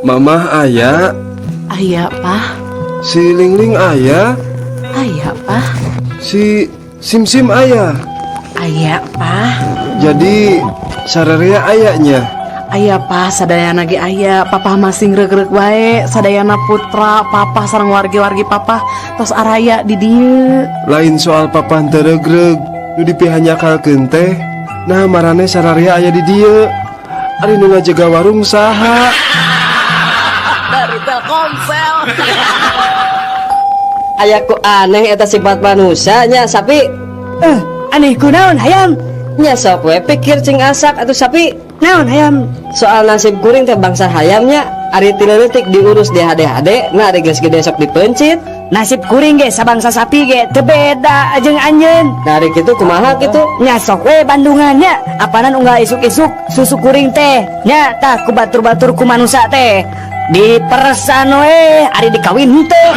Mamah aya, Aya, Pah. si Lingling aya, Aya, Pah. si Simsim aya. Aya, Pah. Jadi sararea ayanya. Aya, Pah, sadayana ge aya. Papa masih ngreg-reg wae. Sadayana putra papa sareng wargi-wargi papa tos araya di dieu. Lain soal papan teregreg nu dipihanyakalkeun teh. Nah marane sararea aya di dieu. Ari nu ngajaga warung saha? Dari Telkomsel. Aya ku aneh eta sifat manusia nya sapi. Aneh kunaon hayam? Nya sok we pikir cing asak atuh sapi. Naon hayam? Soal nasib kuring teh bangsa hayamnya ari tileutik diurus di hade-hade, nah ari geus gede sok dipencit. Nasib kuring ge sabangsa sapi ge teu beda jeung anjeun. Dari kitu kumaha kitu? Nya sok we Bandungannya, apanan unggal isuk-isuk susu kuring teh. Nya tah ku batur-batur ku manusia teh. Dipersan we ari dikawin teh.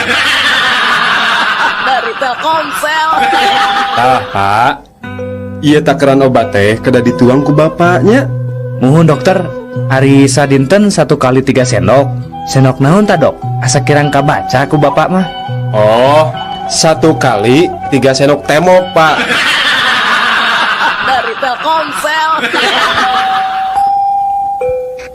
Dari Telkomsel. Tah, Pak. Ieu takaran obat teh kada dituang ku bapaknya. Muhun dokter, hari sadinten 1 kali 3 sendok. Sendok naon ta dok? Asa kirang kabaca ku bapak mah. Oh, 1 kali 3 sendok temok, Pak. Dari Telkomsel.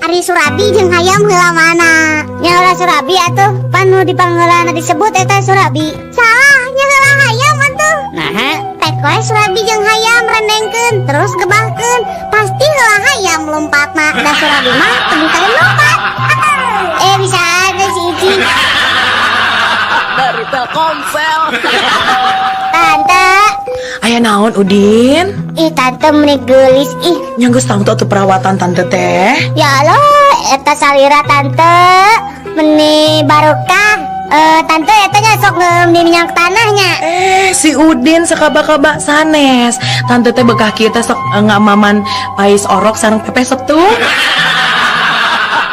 Ari Surabi jeung hayam heula mana? Nya heula Surabi atuh, panu dipanggeulana disebut eta Surabi. Salah, nya heula hayam atuh. Nah, Tekoe Surabi jeung hayam rendengkeun, terus gebahkeun. Pasti heula hayam lompatna, da Surabi mah teu kali lompat. Bisa ada si Ici. Dari Telkomsel. Tante, Aya naon Udin? ih tante meuni geulis ih. Nya geus tangtu atuh perawatan tante teh. Ya Allah, eta salira tante meuni barokah. Tante eta nya sok di minyak tanahnya. Si Udin sakaba-kaba sanes. Tante teh bekah kita sok ngamaman pais orok sareng pepesep tuh.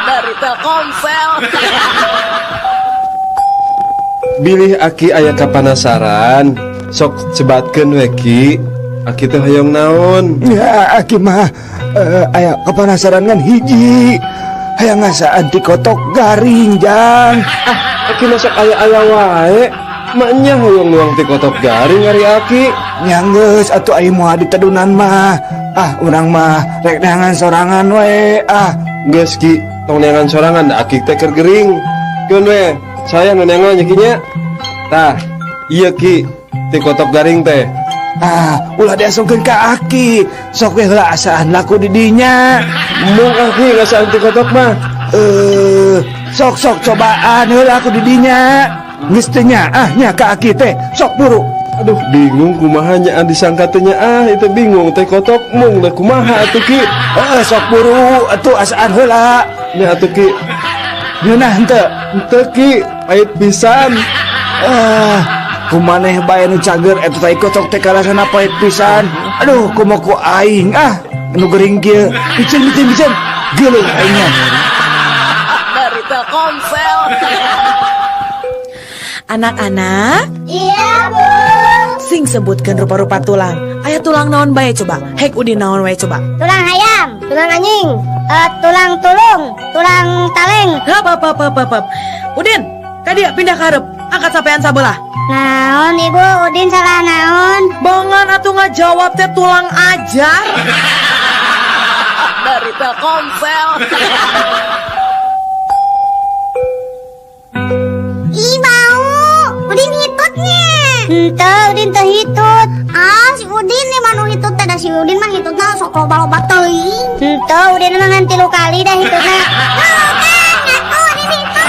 Dari Telkomsel. Bilih Aki aya kapanasaran, sok cebatkeun we Ki. Aki teh hoyong naon? Ya, Aki mah aya kapanasaran kan hiji. Hayang ngasaan di kotok garing, Jang. Aki masak aya-aya wae. Maknya hoyong nuang ti kotok garing ari Aki. Nyanggeus atuh ai moal ditedunan mah. Urang mah rek neangan sorangan we. Geus Ki, tong neangan sorangan da Aki teh keur gering. Keun we, saya nu neangan nya Ki nya. Tah, iya Ki, ti kotok garing teh. Ulah diasungkeun ka Aki. Sok we heula asaan laku di dinya. Mung Aki ngasaan ti kotok mah. Sok cobaan heula aku di dinya. Geus teu nya nya ka Aki teh. Sok buru. Aduh, bingung kumaha nyaan disangka teh nya itu bingung teh kotok mung da kumaha atuh Ki. Sok buru atuh asaan heula. Nya atuh Ki. Ngeunah henteu. Henteu Ki, pait pisan. Kumaneh bae nu cager eta teh kotok teh kalasana pait pisan. Aduh, kumaha ku aing nu gering kieu. Bicen geuleuh aingnya. Dari Telkomsel. Anak-anak, Iya, Bu. sing sebutkeun rupa-rupa tulang. Aya tulang naon bae coba? Hek Udin naon wae coba? Tulang hayam, tulang anjing, tulang tulung, tulang taleng. Hap. Udin, kadieu pindah ka hareup. Angkat sampean sabelah. Naon Ibu, Udin salah naon? Bongan atuh ngajawab teh tulang ajar. Dari Telkomsel. Ih bau, Udin hitutnya. Henteu, Udin teh hitut. Si Udin nih manu hitut teh da si Udin mah hitutna sok loba-loba teuing. Henteu, Udin mah ngan 3 kali dah hitutna. Ngaku Udin hitut.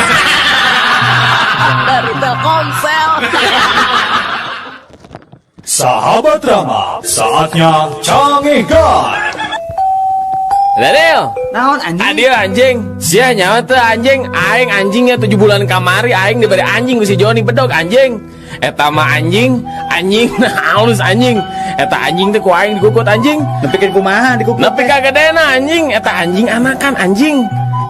Dari Telkomsel. Sahabat Rama, saatnya Canggih God. Dadel, naon anjing? adio anjing. Sia nyawa teh anjing. Aing anjingnya 7 bulan kamari. Aing diberi anjing si Joni bedog anjing. Eta mah anjing nah halus anjing. Eta anjing teh ku aing digukut anjing. Nepikeun kumaha dikukut? Nepi ka gedena anjing. Eta anjing anakan anjing.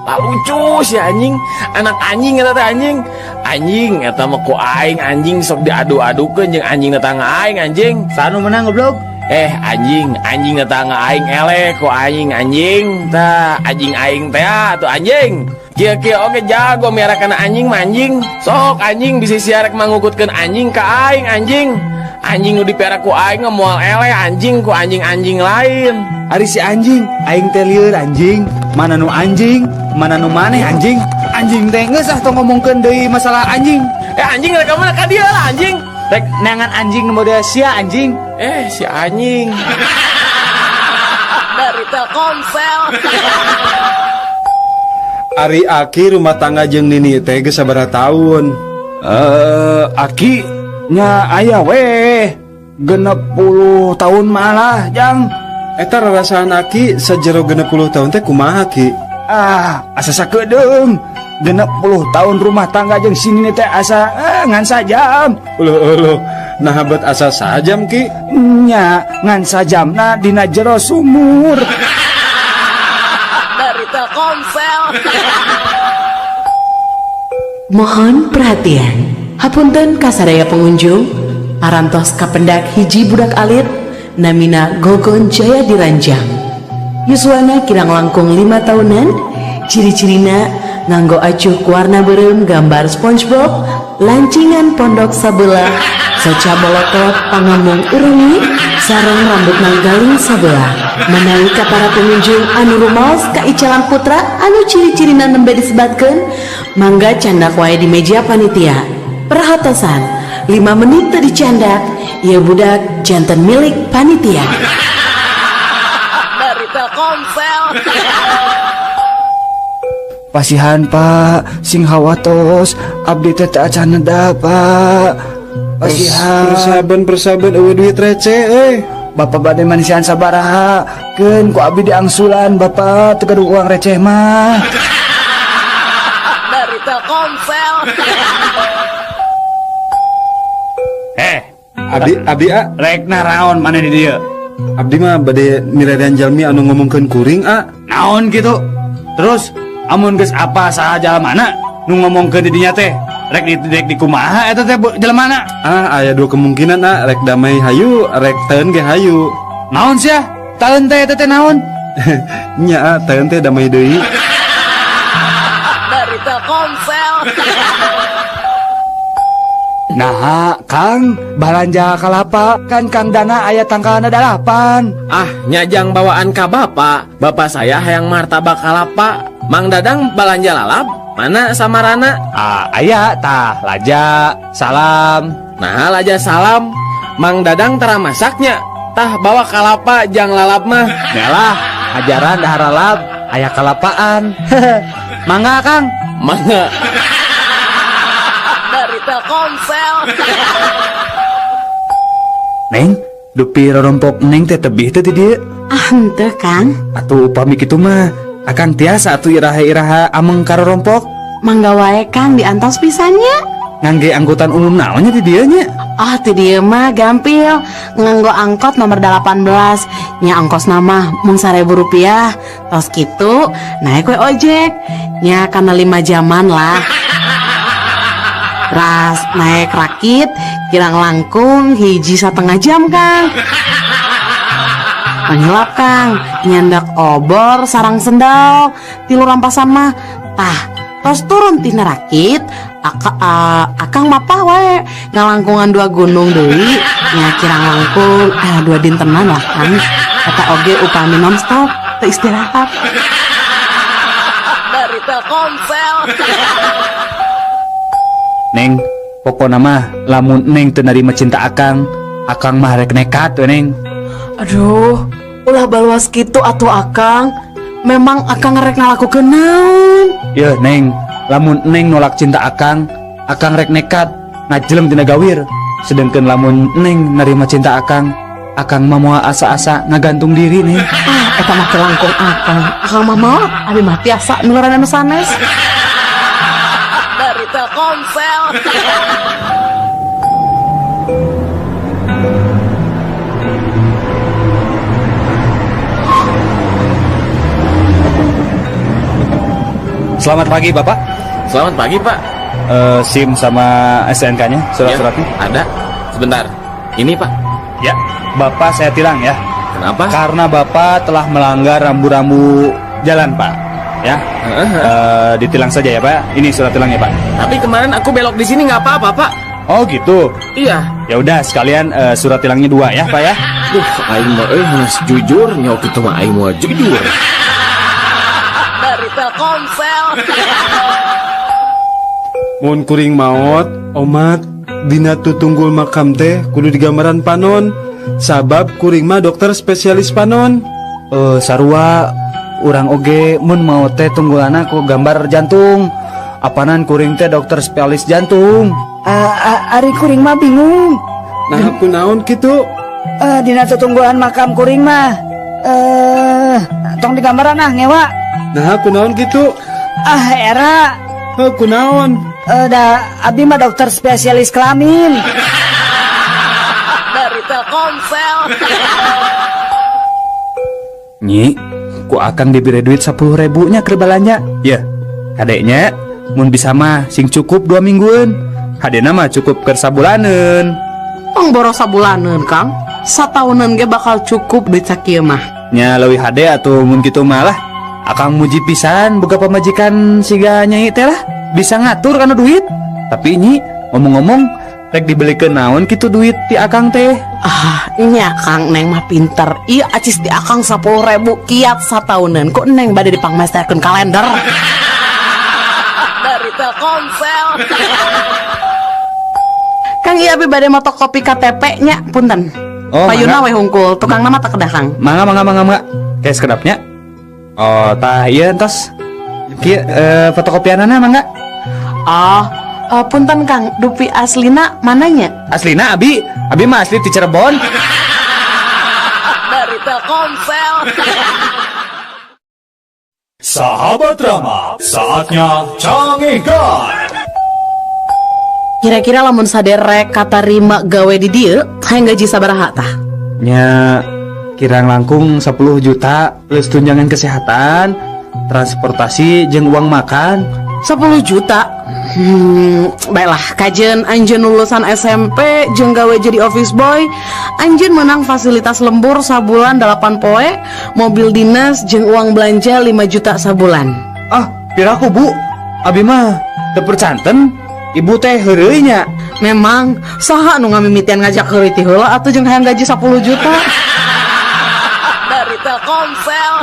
Lucu si anjing. Anak anjing eta teh anjing. Anjing eta mah ku aing anjing sok diadu-adukeun jeung anjing tetangga aing anjing. Sanu menang goblok? Anjing eta aing eleh ku anjing tah anjing aing teh atuh anjing. Kieu oge jago miarakeun anjing mah anjing. Sok anjing bisa siarek mangukutkeun anjing ka aing anjing. Anjing nu dipiara ku aing moal eleh anjing ku anjing-anjing lain. Ari si anjing, aing teh lieur anjing. Mana nu anjing, mana nu maneh anjing. Anjing teh geus tong ngomongkeun deui masalah anjing. Anjing rek mana ka dieu lah anjing. Rek neangan anjing nu model sia anjing. Si anjing. Dari Telkomsel. Ari Aki rumah tangga jeung Nini teh geus sabaraha taun? Aki nya aya we 60 tahun malah jang. Eta rarasaan Aki sajero 60 tahun teh kumaha Ki? Asa sakedeung 60 tahun rumah tangga jeung sini teh asa ngan sajam. Uluh nah bet asa sajam Ki? Nya ngan sajamna dina jero sumur. Dari Telkomsel. Mohon perhatian, hapunten kasadaya pengunjung, parantos kapendak hiji budak alit namina Gogon Jaya Diranjang. Yuswana kirang langkung 5 tahunan, ciri-cirina nganggo acuh warna beureum gambar SpongeBob, lancingan pondok sabelah, soca bolotot pangamung urungi, sareng rambut nanggaling sabelah. Menawi ka para pengunjung anu rumaos ka icalan putra anu ciri-cirina nembe disebatkeun, mangga candak wae di meja panitia. Perhatosan, 5 menit teu dicandak, ieu budak janten milik panitia. Dari Telkomsel. Pasihan Pak, sing hawatos abdi teh teu acan neda Pak. Pasihan. Persaban eueuh duit receh Bapak bade manisian sabaraha? Keun ku abdi diangsulan Bapak teu gaduh uang receh mah. Dari Telkomsel. Abdi Rek naraon maneh di dieu? Abdi mah bade miredan jalmi anu ngomongkeun kuring Naon gitu? Terus amun geus apa saha jalamana nu ngomongkeun di dinya teh? Rek di kumaha eta teh jalamana? Aya dua kemungkinan rek damai hayu, rek teun ge hayu. Naon sia? Taeun teh eta teh naon? Nya teun teh damai deui. Dari Telkomsel. Nah, Kang, balanja kalapa kan Kang Dana aya tangkalna 8. Nyajang bawaan ka bapak. Bapak saya hayang martabak kalapa. Mang Dadang balanja lalap. Mana samarana? Aya tah laja salam. Nah laja salam. Mang Dadang tara masaknya. Tah bawa kalapa jang lalap mah. Yalah, ajaran dahar lalap aya kalapaan. Mangga Kang. Mangga. Dari Telkomsel. Neng, dupi rorompok Neng teh tebih teh di dieu. Henteu Kang. Atuh upami kitu mah akang tiasa atuh iraha-iraha ameng karorompok. Mangga wae Kang diantos pisannya. Ngangge angkutan umum naonnya di dieu nya? Ti dieu mah gampil, nganggo angkot nomor 18. Nya ongkos nama mung Rp1.000. Tos kitu naik we ojek. Nya kana 5 jaman lah. Ras naik rakit kirang langkung hiji 1/2 jam Kang. Panghilap Kang, nyandak obor sarang sendal, 3 rampasan mah. Tah, tos turun tina rakit, akang mapah wae ngalangkungan 2 gunung deui, nya kirang langkung 2 dintenan lah Kang. Kata oge upami nonstop, teu istirahat. Dari Telkomsel. Neng, pokona mah lamun Neng teu narima cinta akang mah rek nekat we Neng. Aduh, ulah baluas kitu atuh Akang. Memang Akang rek ngalakukeun naon? Yeuh Neng, lamun Neng nolak cinta akang rek nekat ngajelem tina gawir. Sedengkeun lamun Neng narima cinta akang mah moal asa-asa ngagantung diri Neng. Eta mah kelangkung Akang mah mau, abi mah tiasa nularanan sanes. Dari Telkomsel. Selamat pagi Bapak. Selamat pagi Pak. SIM sama STNK-nya, surat-suratnya? Ya, ada. Sebentar. Ini Pak. Ya, Bapak saya tilang ya. Kenapa? Karena Bapak telah melanggar rambu-rambu jalan, Pak. Ya, ditilang saja ya, Pak. Ini surat tilangnya, Pak. Tapi kemarin aku belok di sini nggak apa-apa, Pak. Oh gitu. Iya. Ya udah sekalian surat tilangnya 2 ya, Pak ya. Duh, aing mah harus jujur, nyok itu mah aing mah jujur. Dari Telkomsel. Mun kuring maot, omat dina tutunggul makam teh kudu digambaran panon. Sabab kuring mah dokter spesialis panon. Sarua urang oge mun mau teh tunggulana ku gambar jantung. Apanan kuring teh dokter spesialis jantung. Ari kuring mah bingung. Nah, kunaon kitu? Dina tutunggulan makam kuring mah tong digambaran ngewa. Nah, kunaon kitu? Era Kunaon? abdi mah dokter spesialis kelamin. Dari Telkomsel. Nyi, ku akan diberi duit 10.000 nya keur balanja. Ya, kadeknya mun bisa mah sing cukup 2 mingguan. Hadena mah cukup keur sabulaneun. Tong boros sabulaneun, Kang. Satauneun ge bakal cukup duit sakieu mah. Nya leuwih hade atuh mun kitu mah lah. Akang muji pisan boga pamajikan siga Nyai teh lah. Bisa ngatur kana duit. Tapi Nyi, ngomong-ngomong rek dibelikeun naon kitu duit ti akang teh? Nya Kang, Neng mah pinter. Iya acis di akang 10.000 kiat satauneun. Kok Neng bade dipangmestekeun kalender? Dari Telkomsel. Kang iya abi bade motokopi KTP nya, punten. Oh, Payuna mangga. we hungkul, tukang nama tak kedah Kang. Mangga. Kayak sekedapnya. Oh, tah ieu entos. Kieu fotokopianana mangga. Punten Kang, dupi aslina mananya? Aslina abi mah asli ti Cirebon. Dari Telkomsel. Sahabat Rama, saatnya canggihkan. Kira-kira lamun saderek katarima gawe di dieu, hayang gaji sabaraha tah? Nya kirang langkung 10 juta plus tunjangan kesehatan, transportasi jeung uang makan. 10 juta. Baiklah, kajen anjeun lulusan SMP jeung gawe jadi office boy, anjeun menang fasilitas lembur sabulan 8 poe, mobil dinas jeung uang belanja 5 juta sabulan. Piraku Bu, abi mah teu percanten. Ibu teh heureuy nya. Memang saha nu ngamimitian ngajak heureuy ti heula atuh jeung hayang gaji 10 juta. Dari Telkomsel.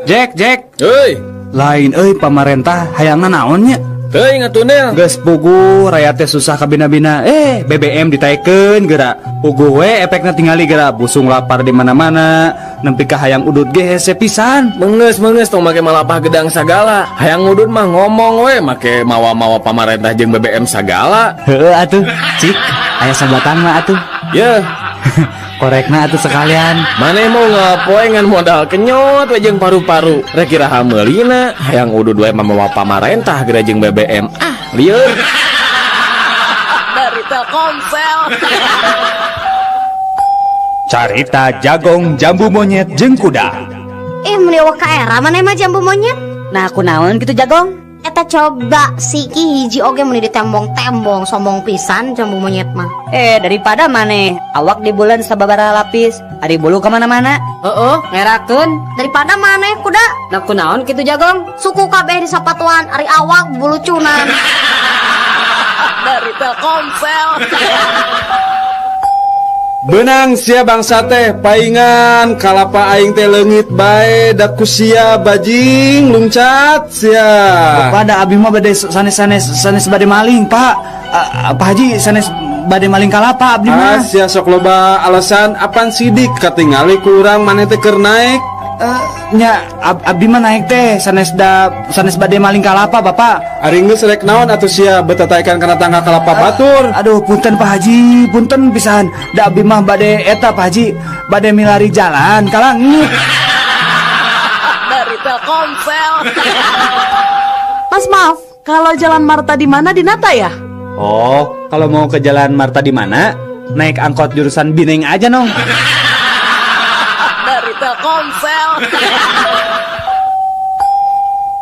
Jack. Heuy, Lain euy pamarentah hayangna naon nya? teuing atuh Geus puguh rakyat teh susah kabina-bina. BBM ditaikeun geura. Puguh we efekna tingali geura busung lapar di mana-mana. Nempi ka hayang udut ge hese pisan. Menges tong make malapah gedang sagala. Hayang ngudut mah ngomong we make mawa-mawa pamarentah jeung BBM sagala. Heueuh atuh, cik. Aya sabatan mah atuh. Ya, Korekna atuh sekalian. maneh mau ngapoe ngan modal kenyot we jeung paru-paru. Rek kiraha meulina hayang udud we mawa pamarentah geura jeung BBM. Lieur. Dari Telkomsel. Carita Jagong Jambu Monyet jeung Kuda. Meni awak ka era maneh mah jambu monyet. Nah kunaon gitu Jagong? Eta coba si ki hiji oge meni ditembong-tembong sombong pisan jambu monyet mah. Daripada maneh awak di bulan sababaraha lapis, ari bulu kemana-mana. Ngerakeun. Daripada maneh kuda Nah kunaon gitu Jagong? suku kabeh di sapatuan ari awak bulucunan. Dari Telkomsel. Benang sia bangsa teh paingan kalapa aing teh leungit bae da kusia bajing lungcat sia. Pada abi mah bade sanes bade maling, Pak. Pak Haji sanes bade maling kalapa abdi mah. Sia sok loba alasan apan sidik katingali ku urang maneh teh keur naik. Nya abdi mah naik teh sanes bade maling kalapa, Bapak. Ari geus rek naon atuh sia betetaekan kana tangga kalapa batur. Aduh punten Pak Haji, punten pisan. Da abdi mah bade eta Pak Haji, bade milari jalan ka langit. Dari Telkomsel. Mas maaf, kalau Jalan Marta di mana di Nata ya? Oh, kalau mau ke Jalan Marta di mana? Naik angkot jurusan Bineng aja, Nong. Dari Telkomsel.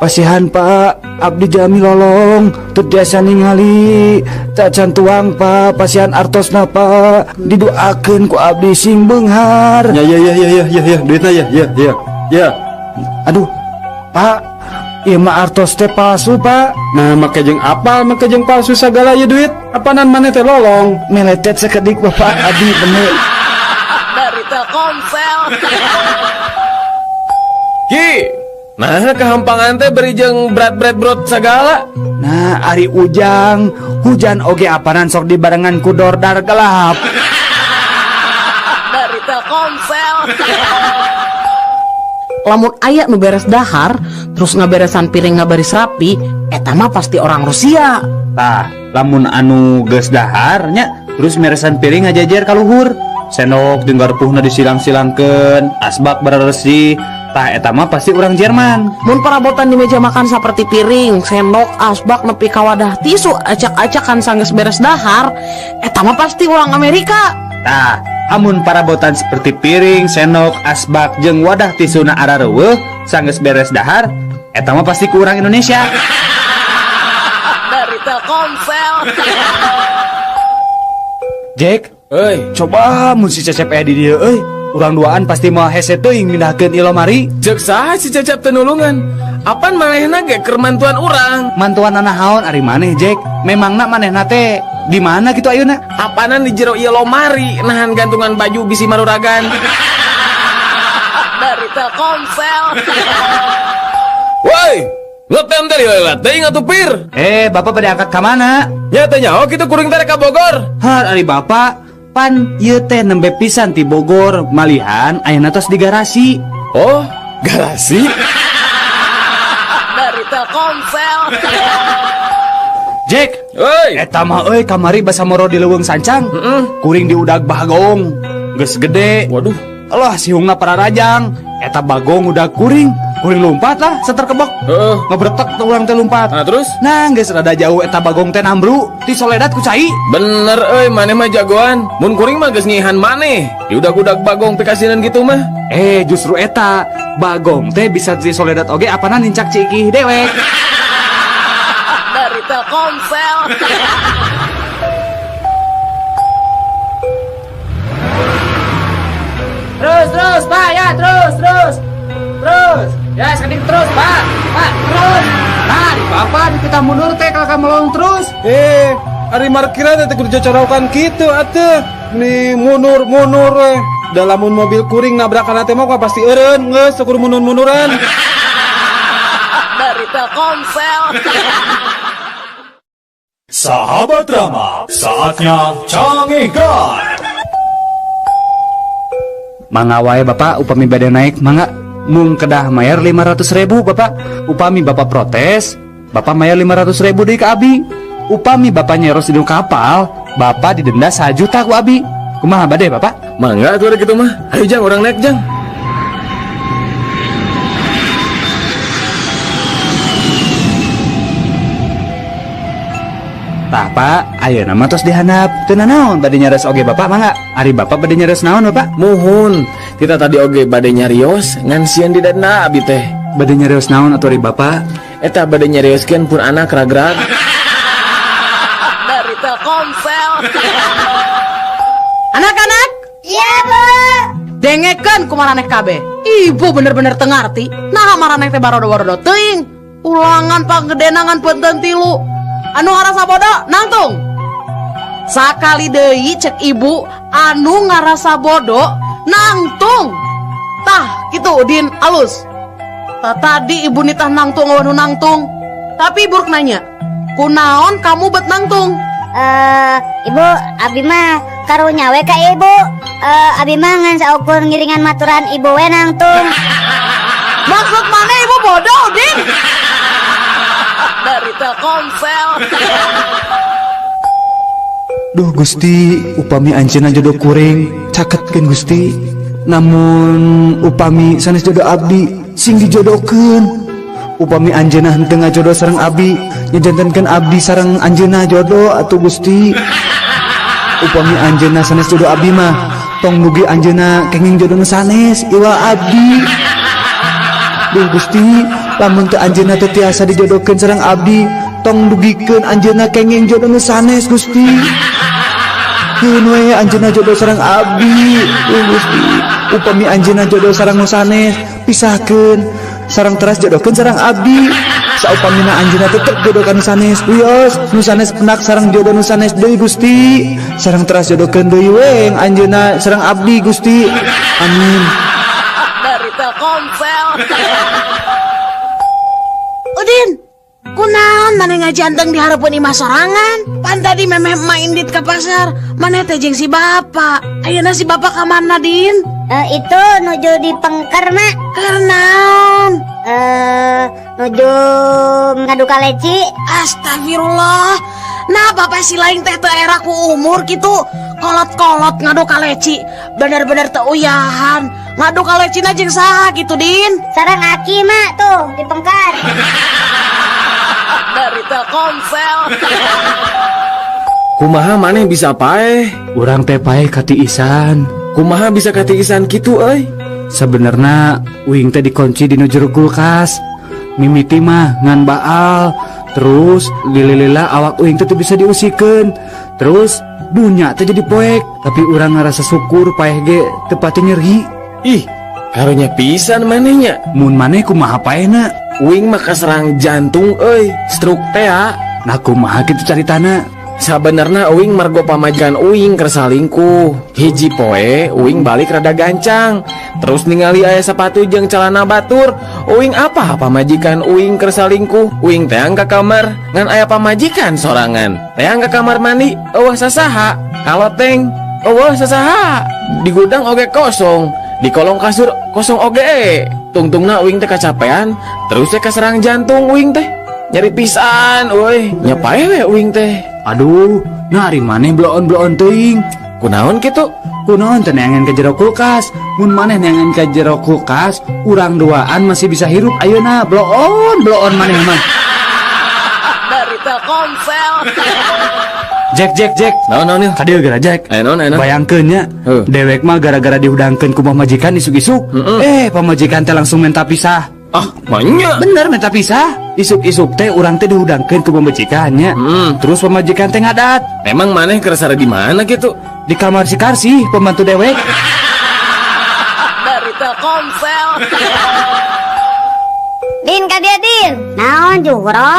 Pasihan Pak, abdi jami lolong, terbiasa ningali, tak cantuang Pak, pasihan artosna Pak, didoakeun ku abdi sing beunghar. Ya, duitnya ya. Aduh, Pak, ieu mah artos teh palsu Pak. Nah, make jeung apal, make jeung palsu sagala ya duit. Apanan maneh teh lolong? Meletet sakedik Bapak, abdi bener. Dari Telkomsel. Ki, nah kehampangan teh beri jeung berat brot segala. Nah, ari ujang, hujan oge apanan sok dibarengan ku dordar gelap. Dari Telkomsel. Lamun aya nu beres dahar, terus ngaberesan piring ngabaris rapi, eta mah pasti orang Rusia. Tah, lamun anu geus daharnya, terus meresan piring ngajajar ka luhur. Sendok jeung garpuhna disilang-silangkeun, asbak bararesi. Tah eta mah pasti orang Jerman. Mun parabotan di meja makan seperti piring, sendok, asbak nepi ka wadah tisu acak-acakan sanggeus beres dahar, eta mah pasti orang Amerika. Tah, amun parabotan seperti piring, sendok, asbak jeung wadah tisuna arareueuh sanggeus beres dahar, eta mah pasti ku urang Indonesia. Dari Telkomsel. Jack, coba mun si Cecep aya di dieu urang duaan pasti moal hese teuing mindahkeun ieu lomari. Cek saha si Cecep teh nulungan. Apan manehna ge keur mantuan urang. Mantuan naon ari maneh Jack? Memangna manehna teh di mana gitu ayeuna? Apanan di jero ieu lomari nahan gantungan baju bisi maruragan. Dari Telkomsel. Woi, ngetem teh lewat teuing atuh pir. Bapak pada angkat ka mana? Nya teh nyaho kitu kuring teh ka Bogor. Har ari bapak, pan ieu teh nembe pisan ti Bogor, malihan ayeuna tos di garasi. Oh, garasi? Dari Telkomsel. Jack, eta mah kamari basa moro di leuweung sancang. Kuring di udag bagong, geus gede. Waduh, Allah sihungna para rajang. Eta bagong udah kuring lompat lah seter kebok. Ngebretek tuh urang teh lompat. Nah terus? Nah, geus rada jauh eta bagong teh nambru ti Soledad ku cai. Bener maneh mah jagoan. Mun kuring mah geus ngihan maneh. Di udag-udag bagong teh kasinan gitu mah. Justru eta bagong teh bisa di Soledad oge apana nincak cikih dewek. Dari Telkomsel. Terus Pak, ya terus ya sedikit terus Pak terus. Nah di Bapak kita mundur teh kalau kamu melong terus. Ari markiran teh kudu cocorokan kitu atuh. Ni munur Dalamun mobil kuring nabrakan teh mah pasti eureun geus kudu mundur-munduran. Dari Telkomsel. Sahabat drama, saatnya Cangegan. Mangga wae Bapak upami bade naik mangga mung kedah mayar 500.000 Bapak. Upami Bapak protes, Bapak mayar 500.000 deui ka abi. Upami Bapak nyeros di kapal, Bapak didenda 1 juta ku abi. Kumaha bade Bapak? Mangga atuh kitu mah. Ayo Jang, urang naik Jang. Tah Pak, ayeuna mah tos dihandap. Teu naon bade nyares oge Bapak mangga. Ari Bapak bade nyares naon Bapak? Muhun, kita tadi oge bade nyarios ngan sieun didenda abi teh. Bade nyarios naon atuh ari Bapak? Eta bade nyarioskeun pun anak ragrag. Dari Telkomsel. Anak-anak, Iya, Bu. dengekeun kumaraneh kabeh. Ibu bener-bener teu ngarti. Nah maraneh teh barodo-barodo teuing. Ulangan panggedenangan punten 3. Anu ngarasa bodoh nangtung. Sakali deui cek ibu anu ngarasa bodoh nangtung. Tah kitu Udin alus. Tadi ibu nitah nangtung anu nangtung. Tapi ibu nanya, kunaon kamu bet nangtung? Ibu, abi mah karunya we ka ibu. Abi mah ngan saukur ngiringan maturan ibu we nangtung. Maksud mana ibu bodoh Udin? Dari Telkomsel. Duh Gusti, upami anjeunna jodoh kuring, caketkeun Gusti. Namun upami sanes jodoh abdi sing dijodohkeun. Upami anjeunna henteu ngajodoh sareng abdi, nyajantenkeun abdi sareng anjeunna jodoh atuh Gusti. Upami anjeunna sanes jodoh abdi mah, tong mugi anjeunna kenging jodohna sanes iwa abdi. Duh Gusti, lamun teu anjeunna teu tiasa dijodohkeun sareng abdi, tong dugikeun anjeunna kenging jodoh nu sanes Gusti. Keun we anjeunna jodoh sareng abdi, Gusti. Upami anjeunna jodoh sareng nu sanes, pisahkeun sareng teras jodohkeun sareng abdi. Saupamina anjeunna tetep jodoh ka nu sanes, wios nu sanes penak sareng jodoh nu sanes deui Gusti. Sareng teras jodohkeun deui weng anjeunna sareng abdi Gusti. Amin. Dari Telkomsel. Udin, kunaon maneh ngajanteng di hareupeun imah sorangan? Pan tadi memeh main dit ka pasar, maneh teh jeung si bapak. Ayeuna si bapak ka mana, Din? Itu nuju di Pengker, Mak. Karnaon? Nuju ngadu kaleci. Astagfirullah. Nah, bapak si lain teh teu era ku umur gitu. Kolot-kolot ngadu kaleci. Bener-bener teu uyahan. Ngadu kalecina jeung saha gitu, Din? Sareng Aki, Mak, tuh di Pengker. Dari Telkomsel. Kumaha maneh bisa paeh? Urang teh paeh katiisan. Kumaha bisa katiisan kitu euy? Sebenarnya uing teh dikunci di jero kulkas. Mimiti mah ngan baal. Terus lila-lila awak uing teh bisa diusikeun. Terus dunya teh jadi poek. Tapi urang ngarasa syukur paeh ge teu pati nyeri. Ih, karunya pisan manehnya. Mun maneh kumaha paehna? Uing mah kaserang jantung euy, stroke teh ya. Nah kumaha kitu caritana? Sabenerna uing margo pamajikan uing keur salingkuh. Hiji poe uing balik rada gancang. Terus ningali aya sepatu jeung celana batur. Uing apa pamajikan uing keur salingkuh? Uing teang ka kamar ngan aya pamajikan sorangan. Teang ka kamar mandi, eueuh sasaha? Kaloteng, eueuh sasaha? Di gudang oge kosong, di kolong kasur kosong oge. Tungtungna uing teh kacapean, terus teh kaserang jantung uing teh. Nyeri pisan, euy. Nyapae we uing teh? Aduh, nari maneh bloon-bloon teuing. Kunaon kitu? Kunaon teh neangan ka jero kulkas. Mun maneh neangan ka jero kulkas, urang duaan masih bisa hirup ayeuna. Bloon maneh mah. Dari Telkomsel. Jack. Naon? Kadieu geura Jack. Naon? Bayangkeun nya, dewek mah gara-gara dihudangkeun ku pamajikan isuk-isuk. Pamajikan teh langsung minta pisah. Ah, manya. Bener minta pisah. Isuk-isuk teh urang teh dihudangkeun ku pamajikannya. Terus pamajikan teh ngadat. Emang maneh keresara di mana gitu? Di kamar si Karsi, pembantu dewek. Dari Telkomsel. Din, kadia Din. Naon jugro?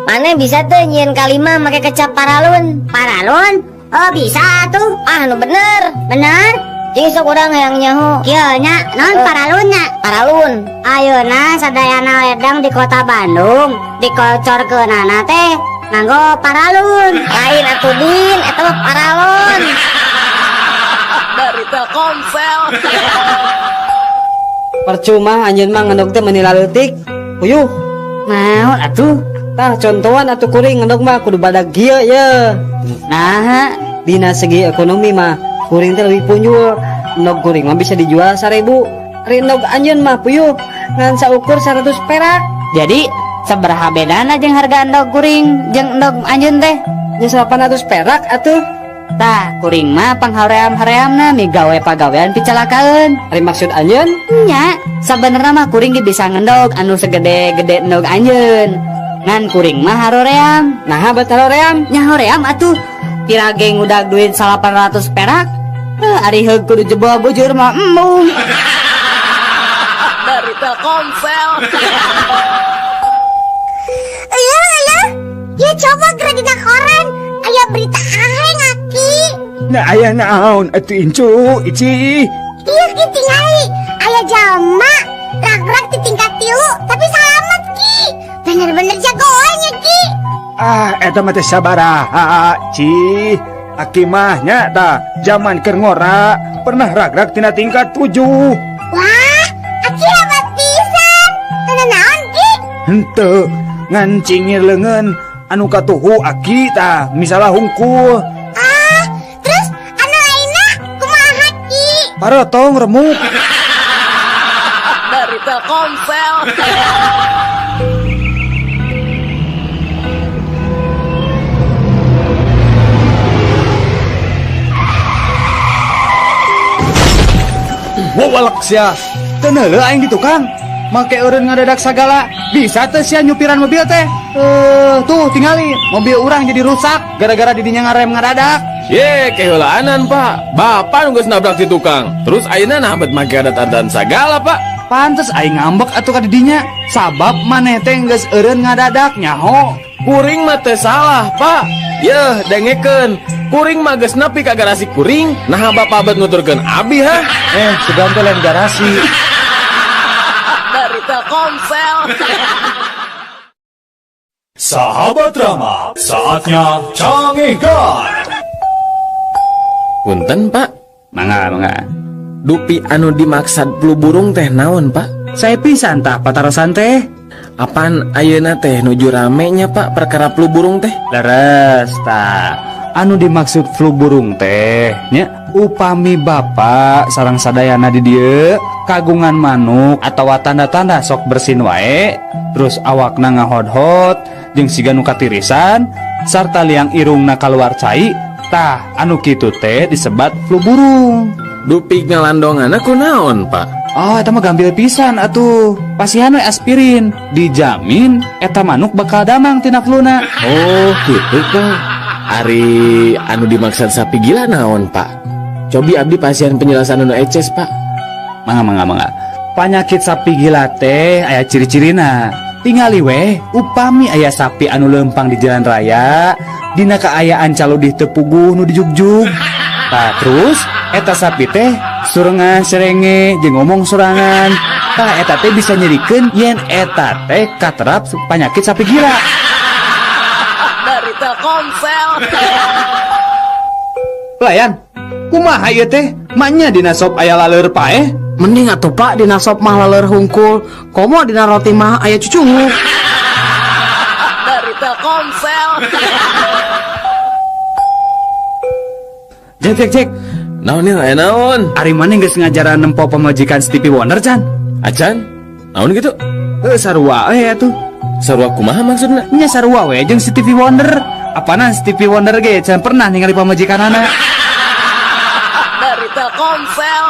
Mana bisa tuh nyieun kalima make kecap paralun? Paralun? Oh bisa tuh. Ah nu bener. Bener? Jeung sok urang hayang nyaho. Kieu nya, naon paralunnya? Paralun. Ayeuna sadayana ledang di kota Bandung dikocorkeunana teh nganggo paralun. Lain atuh Din, eta mah paralun. Dari Telkomsel. Percuma anjeun mah ngendog teh meuni laleutik. Puyuh. Naon atuh? Tah contohan atuh kuring ngendog mah kudu badag kieu ye. Nah, Dina segi ekonomi mah kuring teh leuwih punjul. Endog kuring mah bisa dijual 1.000. Ari endog anjeun mah puyuh ngan saukur 100 perak. jadi sabaraha bedana jeung harga endog kuring jeung endog anjeun teh? Nya 800 perak atuh. Tah, kuring mah panghaream-hareamna migawe pagawean picalakaeun. Ari maksud anjeun? Nya, sabenerna mah kuring ge bisa ngendog anu segede-gede endog anjeun. Ngan kuring mah haroream. Nah, bet haroream. Nya hoream atuh. Pirage ngudag duit 800 perak. Ari heug kudu jebol bujur mah embung. Dari Telkomsel. Ya coba gerak dina koran. Aya berita aing Aki. Nah aya naon atuh incu ici. Iya Ki tingali. Aya jalma rag-rag di tingkat 3 tapi selamat Ki. Bener-bener jagoannya Ki. Eta mah teh sabaraha ci. Aki mah nya tah zaman keur ngora pernah rag-rag tina tingkat 7. Wah, Aki hebat pisan. Naon Ki? Henteu ngan cingir leungeun anu katuhu Aki tah misalah hungkul. Terus anu lainna kumaha Ki? Parotong remuk. Dari Telkomsel. Walak sia. Teu neuleuh aing di tukang. make eureun ngadadak sagala. Bisa teh sia nyupiran mobil teh. Tuh tingali mobil urang jadi rusak gara-gara didinya ngarem ngadadak. Ye, kehulaanan Pak. Bapak nunggu nabrak si tukang. Terus ayeuna nah bet make adat-adat sagala Pak. Pantes aing ngambek atuh ka didinya. Sabab maneh teh geus eureun ngadadak nyaho. Kuring mah teu salah Pak. Yeuh dengekeun. Kuring mah geus nepi ka garasi kuring. Nah bapak bet nuturkeun abi ha. Segan teh lain garasi. Dari Telkomsel. Sahabat drama, saatnya cangegan. Punten Pak. Mangga. Dupi anu dimaksad flu burung teh naon Pak? Saya pisan tah patarosan teh. Apaan ayeuna teh nuju ramenya Pak perkara flu burung teh? Leres tah. Anu dimaksud flu burung teh nya upami bapak sareng sadayana di dieu kagungan manuk atawa tanda-tanda sok bersin wae, terus awakna ngahod-hod jeung siga nu katirisan sarta liang irungna kaluar cai, tah anu kitu teh disebat flu burung. Dupi ngalandonganna kunaon Pak? Oh, eta mah gampil pisan atuh. Pasihan we aspirin, dijamin eta manuk bakal damang tina fluna. Oh, gitu Pak. Ari anu dimaksud sapi gila naon Pak? Cobi abdi pasien penjelasan anu eces Pak. Mangga. Panyakit sapi gila teh aya ciri-cirina. Tingali we, upami aya sapi anu lempang di jalan raya, dina kaayaan caludih teu puguh nu dijugjug. Tah terus eta sapi teh surengan serenge jeung ngomong sorangan. Tah eta teh bisa nyerikeun yen eta teh katerap panyakit sapi gila. Dari Telkomsel. Pelayan, kumaha ieu teh? Manya dina sop aya laleur paeh? Mending atuh Pak dina sop mah laleur hungkul, komo dina roti mah aya cucungu. Dari Telkomsel. Cek. Naon ya naon? Ari maneh geus ngajaran nempo pamajikan Stevie Wonder can? Acan? Naon gitu? Sarua atuh. Sarua kumaha maksudna? Nya sarua we jeung Stevie Wonder. Apana Stevie Wonder ge can pernah ningali pamajikanana. Dari Telkomsel.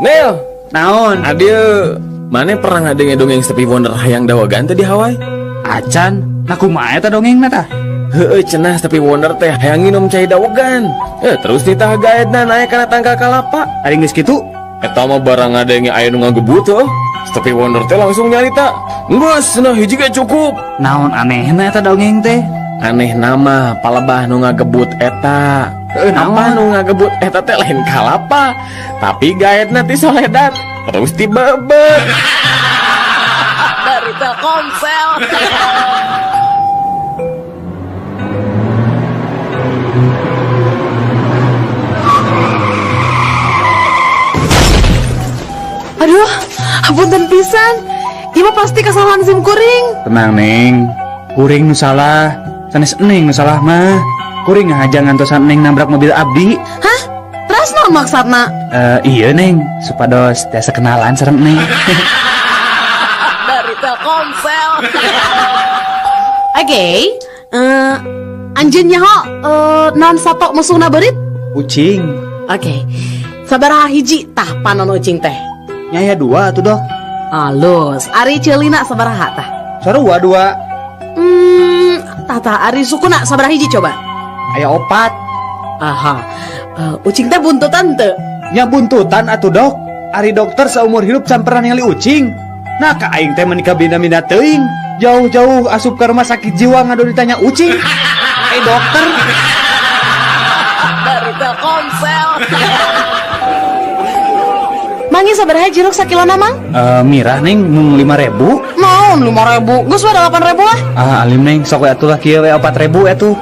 Nel, Naon? adieu. Maneh pernah ngadenge-dongeng Stevie Wonder hayang dawagan teh di Hawaii? Acan, nah kumaha eta dongengna tah? Heueuh cenah Stevie Wonder teh hayang nginum cai dawagan. Terus ditah gaetna naek kana tangka kalapa. Ari geus kitu? Eta mah barang ngadenge aya nu ngagebut heuh. Stevie Wonder teh langsung nyarita. Geus cenah hiji ge cukup. Naon anehna eta dongeng teh? Aneh nama palebah nu ngagebut eta. Apa nu ngagebut eta teh lain kalapa, tapi gaetna ti Soledad. Terus ti bebet. Dari Telkomsel. Aduh, apunten pisan. Ieu mah pasti kesalahan SIM kuring. Tenang Neng, kuring nu salah, sanes Neng nu salah mah. Kuring ngahajang ngantosan Neng nabrak mobil abdi. Hah? Terus naon maksudna? Iya Neng, supados tiasa kenalan sareng Neng. Dari Telkomsel. Oke, anjeun nyaho naon sato musuhna beurit? Ucing. Oke. Sabaraha hiji tah panon ucing teh? Nyaya 2 tuh dok. Alus, ari ceulina sabaraha tah? Sarua 2. Tata ari sukuna sabaraha hiji coba? Aya 4. Aha. Ucing teh buntutan teu? Nya buntutan atuh dok. Ari dokter seumur hidup can pernah ningali ucing. Nah ka aing teh menikah bina-bina teuing. Jauh-jauh asup ke rumah sakit jiwa ngado ditanya ucing. Dokter. Dari Telkomsel. Mangi sabaraha jeruk sakilona mang? Mirah Neng mung 5.000. Naon 5.000? Geus we 8.000 lah. Alim Neng sok we atuh lah kieu we 4.000 atuh.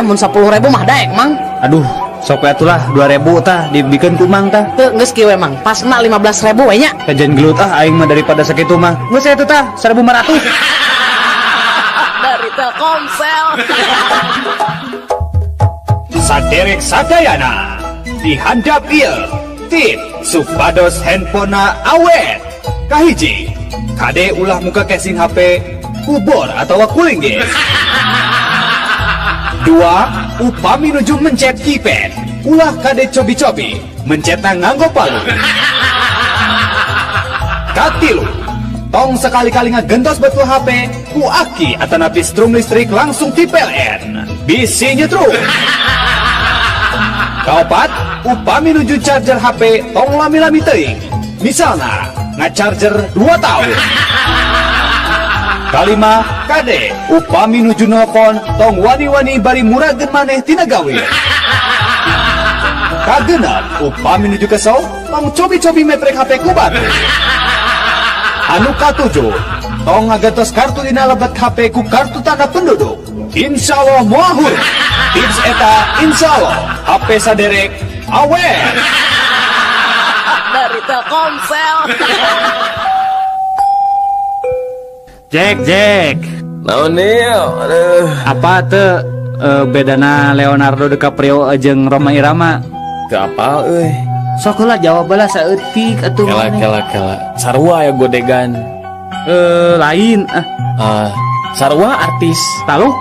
Mun 10.000 mah daek mang. Aduh, sok we atuh lah 2.000 tah dibikeun ku mang tah. Teu geus kieu we mang. Pasna 15.000 we nya. Kajen gelut aing mah daripada sakitu mah. Geus atuh tah 1.500. Dari Telkomsel. Saderek sadayana dihandap ieu tip supados handphonena awet. Kahiji, kade ulah muka casing HP kubur atau kuring ge. 2, upami nuju mencet keypad, ulah kade cobi-cobi mencetna nganggo palu. katilu. Tong sekali-kali ngagentos betul HP ku aki atanapi strum listrik langsung ti PLN. Bisi nyetrum. Kaopat, upami nuju charger HP tong lami-lami teuing. Misalna, ngacharger 2 tahun. Kalima, kade, upami nuju nelpon tong wani-wani bari murageun maneh tina gawe. Kagenep, upami nuju kesel tong cobi-cobi metrek HP ku batu. Anu katujuh, tong ngagantos kartu dina lebet HP ku kartu tanda penduduk. Insya Allah muahur. Tips eta insya Allah HP saderek awet. Dari Telkomsel. Jack. Naon nih? Aduh. Apa tuh bedana Leonardo DiCaprio jeung Rhoma Irama? Teu apal euy. Sok heula jawab bae saeutik atuh. Kela. Sarua ya godegan. Lain Sarua artis. Talu?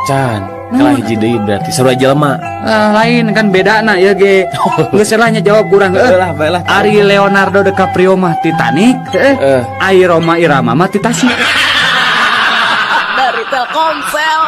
Can. Kela hiji deui berarti sarua jelema. Lain kan bedana ya ge. Geus selahnya jawab kurang Baiklah. Ari Leonardo DiCaprio mah Titanic, Ai Rhoma Irama mah Titanic. Dari Telkomsel.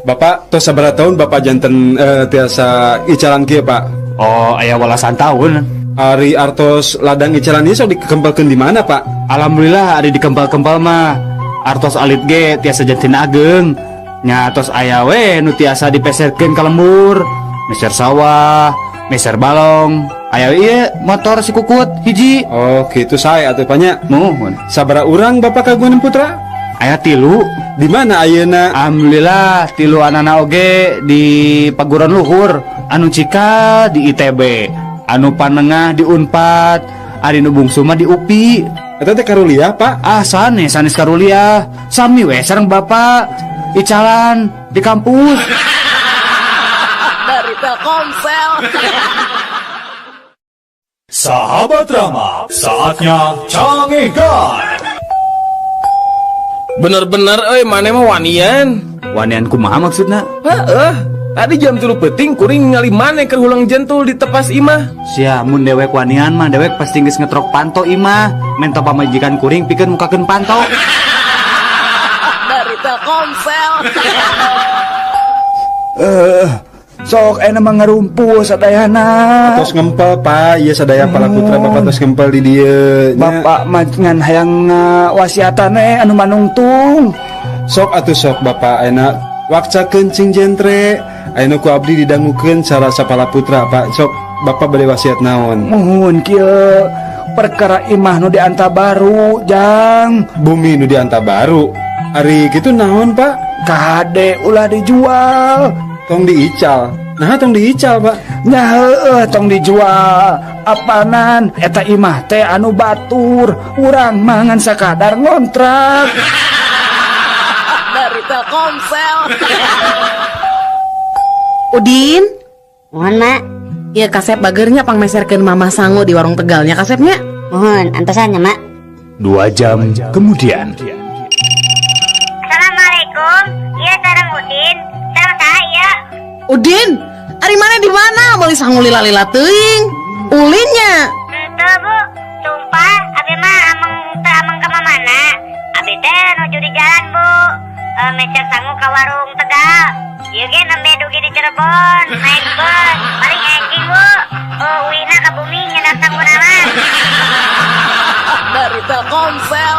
Bapak tos sabaraha tahun Bapak janten tiasa icalan kieu Pak? Oh, aya walasan tahun. Ari artos ladang icalan ieu sok dikempelkeun di mana Pak? Alhamdulillah ari dikempal-kempal mah. Artos alit ge tiasa jantin ageng. Nya tos aya we nu tiasa dipeserkeun ka lembur. Meser sawah, meser balong. Aya ieu motor si Kukut hiji. Oh, kitu sae atuh Panya. Nuhun. Sabaraha urang Bapak kagungan putra? Aya 3. Di mana ayeuna? Alhamdulillah 3 anana oge di paguron luhur. Anu cika di ITB, anu panengah di Unpad, ari nu bungsu mah di UPI. Eta teh karuliah Pak? Sanes karuliah. Sami we sareng Bapak icalan di kampus. Dari Telkomsel. Sahabat Rama, saatnya cangegan. Bener-bener maneh mah wanian. Wanian kumaha maksudna? Tadi jam 3 peting kuring ningali maneh keur hulang jentul di tepas imah. Sia mun dewek wanian mah dewek pasti geus ngetrok panto imah. Men teu pamajikan kuring pikeun mukakeun panto. Dari Telkomsel. Sok ena mah ngarumpu sadayana. Tos ngempel Pak, ieu sadaya pala putra Bapak tos ngempel di dieu. Bapak mah ngan hayang wasiatan anu manungtung. Sok atuh sok Bapak ayeuna wakcakeun cing jentre. Ayeuna ku abdi didangukeun cara sapala putra Pak. Sok Bapak bade wasiat naon? Muhun kieu perkara imah nu di Antabaru, Jang. Bumi nu di Antabaru. Ari kitu naon Pak? Kade ulah dijual. Tong diical. Nah, tong diical Pak. Nya heueuh tong dijual. Apanan eta imah teh anu batur, urang mangan sakadar ngontrak. Dari Telkomsel. Udin, Mohon mak. ya kasep bagernya pangmeserkeun Mama Sango di warung Tegalnya kasepnya. Mohon antosannya mak. 2 jam kemudian. Assalamualaikum. Iya sareng Udin. Sareng saya. Udin, ari mana di mana? Meuli sangu lila-lila teuing. Ulinnya. Henteu Bu, sumpah abi mah ameng ka mana? Abi teh nuju di jalan Bu. Mecer sangu ka warung Tegal. Ieu ge nembe dugi di Cirebon, naik bus. Paling enjing Bu. Uina ka bumi nyedak sangu nama. Dari Telkomsel.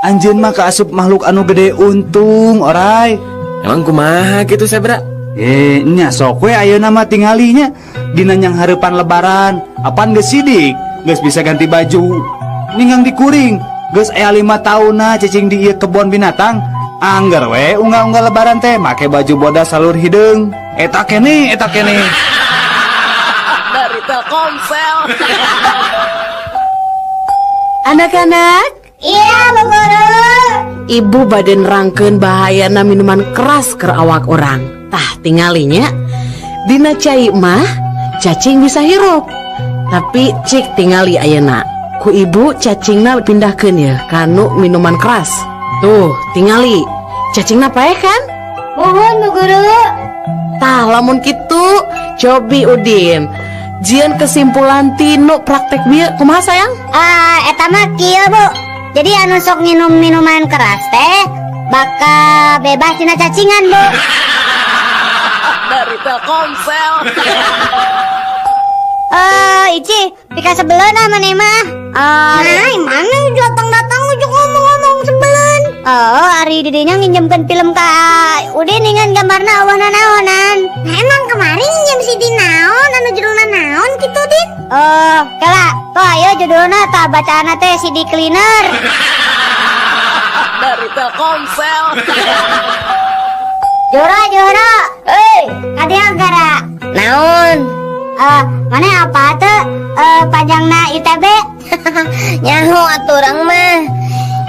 Anjeun mah kaasup makhluk anu gede untung, oray. Emang kumaha gitu Sebra? Nya sok we ayeuna mah tingalinya dina nyang hareupan lebaran. Apaan geus sidik? Geus bisa ganti baju. Ninggang dikuring. Geus aya 5 taunna cicing di ieu kebon binatang. Angger we unggah-unggah lebaran teh make baju bodas salur hideung. Eta kene. Dari Telkomsel. Anak-anak. Iya Bu Guru. Ibu badan rangkeun bahayana minuman keras keur awak orang. Tah tingalinya dina cai mah cacing bisa hirup. Tapi cik tingali ayeuna ku ibu cacingna pindahkeun ya kanu minuman keras. Tuh tingali cacingna paeh kan? Mohon Bu Guru. Tah lamun kitu cobi Udin Jian kesimpulan tinu praktek bieu kumaha sayang? Eta mah kieu Bu. Jadi anu sok nginum minuman keras teh bakal bebas tina cacingan Bu. Dari Telkomsel. Ici, pika sebeleuna maneh mah. Mana datang-datang ujuk ngomong-ngomong sebelen. Ari didinya nginjemkeun film ka Udin dengan gambarna awahna naonan. Nah, emang kemarin nginjem CD naon anu judulna naon kitu, Din? Kala, tuh ayo judulna tah bacaana teh CD cleaner. Dari Telkomsel. Jora, kadia gara. Naon? Mana apa tuh? Pajangna ITB. Nyaho aturang mah.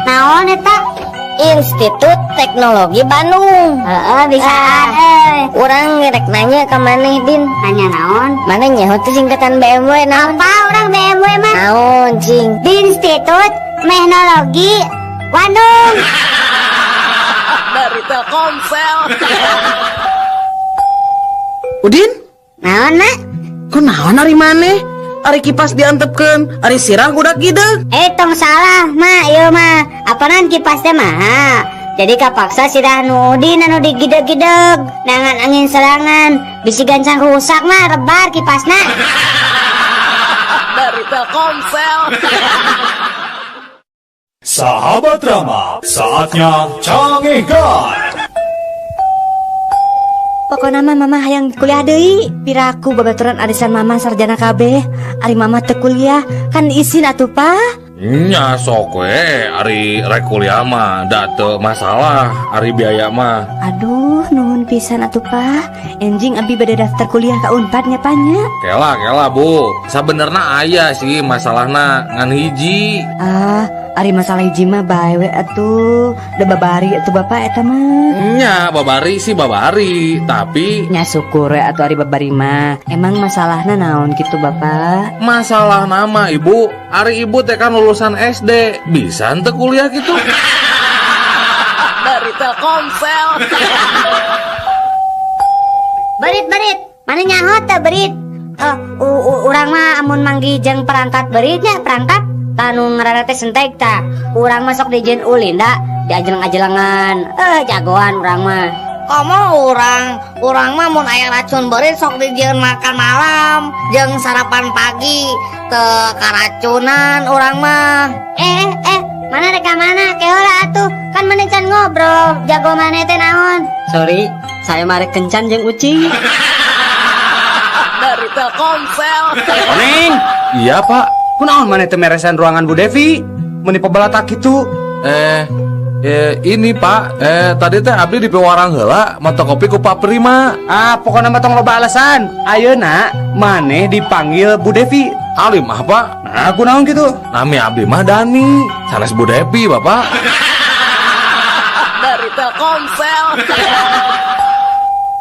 Naon eta? Institut Teknologi Bandung. Bisaan urang ngerek nanya ke maneh Din. Nanya naon? Mana nyaho teh singkatan BMW naon? Apa urang BMW mah? Naon cing? Institut Teknologi Bandung. Dari Telkomsel. Udin? Naon mak? Kunaon ari maneh? Ari kipas diantepkeun, ari sirah budak gideg. Tong salah mak, ieu mah apanan kipas teh mah. Jadi kapaksa sirah nu Udin anu digideg-gideg. Nangan angin serangan, bisi gancang rusak mah rebar kipasna. Dari Telkomsel. Sahabat Rama, saatnya canggihkan. Pokoknya mama hayang kuliah deui. Piraku babaturan arisan mama sarjana kabeh. Ari mama teu kuliah kan isin atuh pa. Nya sok we ari rek kuliah mah da teu masalah ari biaya mah. Aduh nuhun pisan atuh pa. Enjing abi bade daftar kuliah ka Unpad nya panya. Kela Bu, sabenerna aya sih masalahna ngan hiji. Ari masalah hiji mah bae we atuh. Da babari atuh bapak eta mah. Nya babari sih babari, tapi Nya syukur we atuh ari babari mah. Emang masalahna naon kitu bapak? masalah nama ibu, ari ibu teh kan lulusan SD, bisa ente kuliah gitu. Dari Telkomsel. Berit, mana nyaho teh berit? Urang mah amun manggi jeung perangkat beritnya perangkat tanu ngaranna teh sentek tah. Urang mah sok dijieun ulin da, diajelang-ajelangan. Jagoan urang mah. Komo urang mah mun aya racun berit sok dijieun makan malam jeung sarapan pagi teu karacunan urang mah. Mana rek mana? Keola atuh. Kan maneh can ngobrol. Jago maneh teh naon? Sorry, saya marek kencan jeung ucing. Dari Telkomsel. Oning. Iya pak. Kunaon maneh teu meresan ruangan Bu Devi? Meni pebalatak kitu. Ini pak, tadi teh abdi di pewarang heula mata kopi ku Pak Prima. Pokoknya mah tong loba alasan. Ayeuna maneh dipanggil Bu Devi. Alim mah pak. Nah, kunaon kitu? Nami abdi mah Dani, sanes Bu Devi bapak. Dari Telkomsel.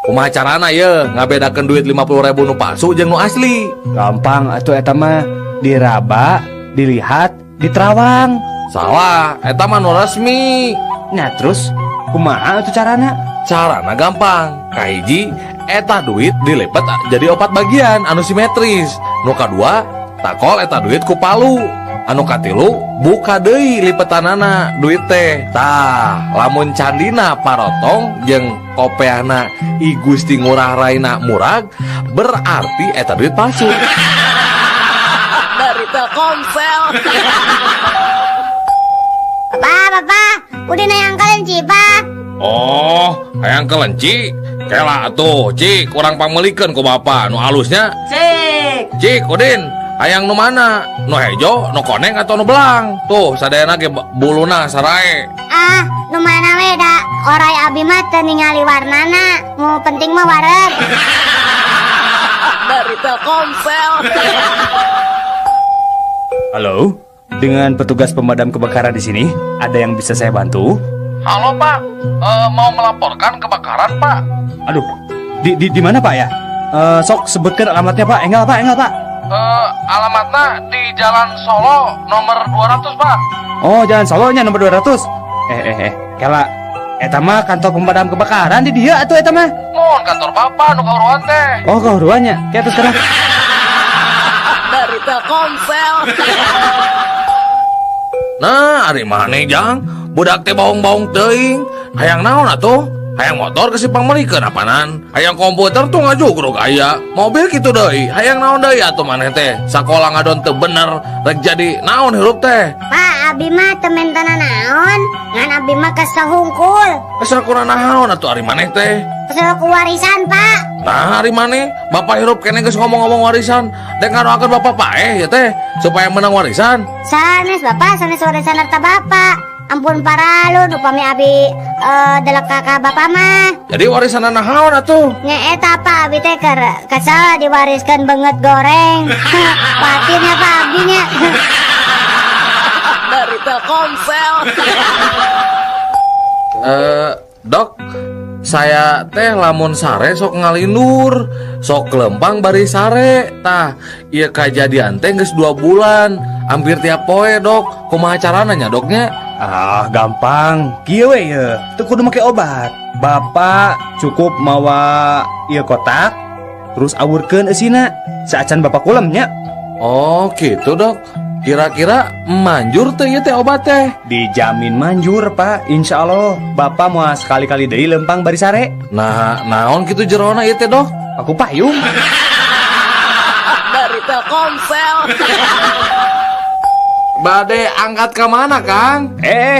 Kumaha carana ye ngabedakeun duit 50.000 nu palsu jeung nu asli? Gampang atuh eta mah. Diraba, dilihat, diterawang. Salah, eta mah nu resmi. Nah terus kumaha atuh carana? Carana gampang. Kahiji, eta duit dilipat jadi 4 bagian anu simetris. Nu kadua, takol eta duit ku palu. Anu katilu, buka deui lipetanana duit teh. Tah, lamun candina parotong jeung kopeana I Gusti Ngurah Raina murag, berarti eta duit palsu. Dari Telkomsel. Bapak, udah nayang kalian cipa. Oh, hayang kelenci. Kela atuh, Cik, kurang pamelikeun ku bapak nu alusnya. Cik, Udin, hayang nu mana? Nu hejo, nu koneng atau nu belang? Tuh, sadayana ge buluna sarae. Nu mana we da? Orai abi mah teu ningali warnana. Mu penting mah wareg. Dari Telkomsel. Halo, dengan petugas pemadam kebakaran di sini, ada yang bisa saya bantu? Halo Pak, mau melaporkan kebakaran Pak. Aduh, di mana Pak ya? Sok sebutkan alamatnya Pak. Enggak Pak. Alamatnya di Jalan Solo nomor 200 Pak. Oh, Jalan Solonya nomor 200. Kela, eta mah kantor pemadam kebakaran di dia atuh eta mah. Mohon kantor Bapak nu kauruan teh. Oh, kauruannya. Kieu atuh sekarang. Telkomsel. Nah, ari maneh jang, budak teh baung-baung teuing. Hayang naon atuh? Hayang motor ke Sipang merikeun apanan? Hayang komputer tuh ngajugrug aya. Mobil kitu deui. Hayang naon deui atuh maneh teh? Sakola ngadon teu bener, rek jadi naon hirup teh? Pak, abi mah temen tanah naon? Ngan abi mah kesel hungkul. Kesel kurang naon atuh ari maneh teh? Kesel ku warisan, Pak. Nah, hari mana bapak hirup kene geus ngomong-ngomong warisan. Dek ngadoakeun bapak paeh ya teh supaya menang warisan. Sanes Bapak, sanes warisan harta Bapak. Ampun paralun upami abi delek kakak Bapak mah. Jadi warisan naon atuh? Nya eta Pak, abi teh kesel diwariskan banget goreng. Patinnya Pak abinya. Dari Telkomsel. Dok, saya teh lamun sare sok ngalindur, sok lempang bari sare. Tah, ieu kajadian teh geus 2 bulan, hampir tiap poe, Dok. Kumaha carana nya, Doknya? Ah, gampang. Kieu we ye, teu kudu make obat. Bapak cukup mawa ieu kotak, terus awurkeun eusina. Saacan bapak kulem nya. Oh, gitu, Dok. Kira-kira manjur teh ieu teh obat teh? Dijamin manjur, Pak. Insya Allah bapak mau sekali-kali deui lempang bari sare. Nah, naon kitu jerona ieu teh, Dok? Aku payung. Dari Telkomsel. Bade angkat ke mana, Kang?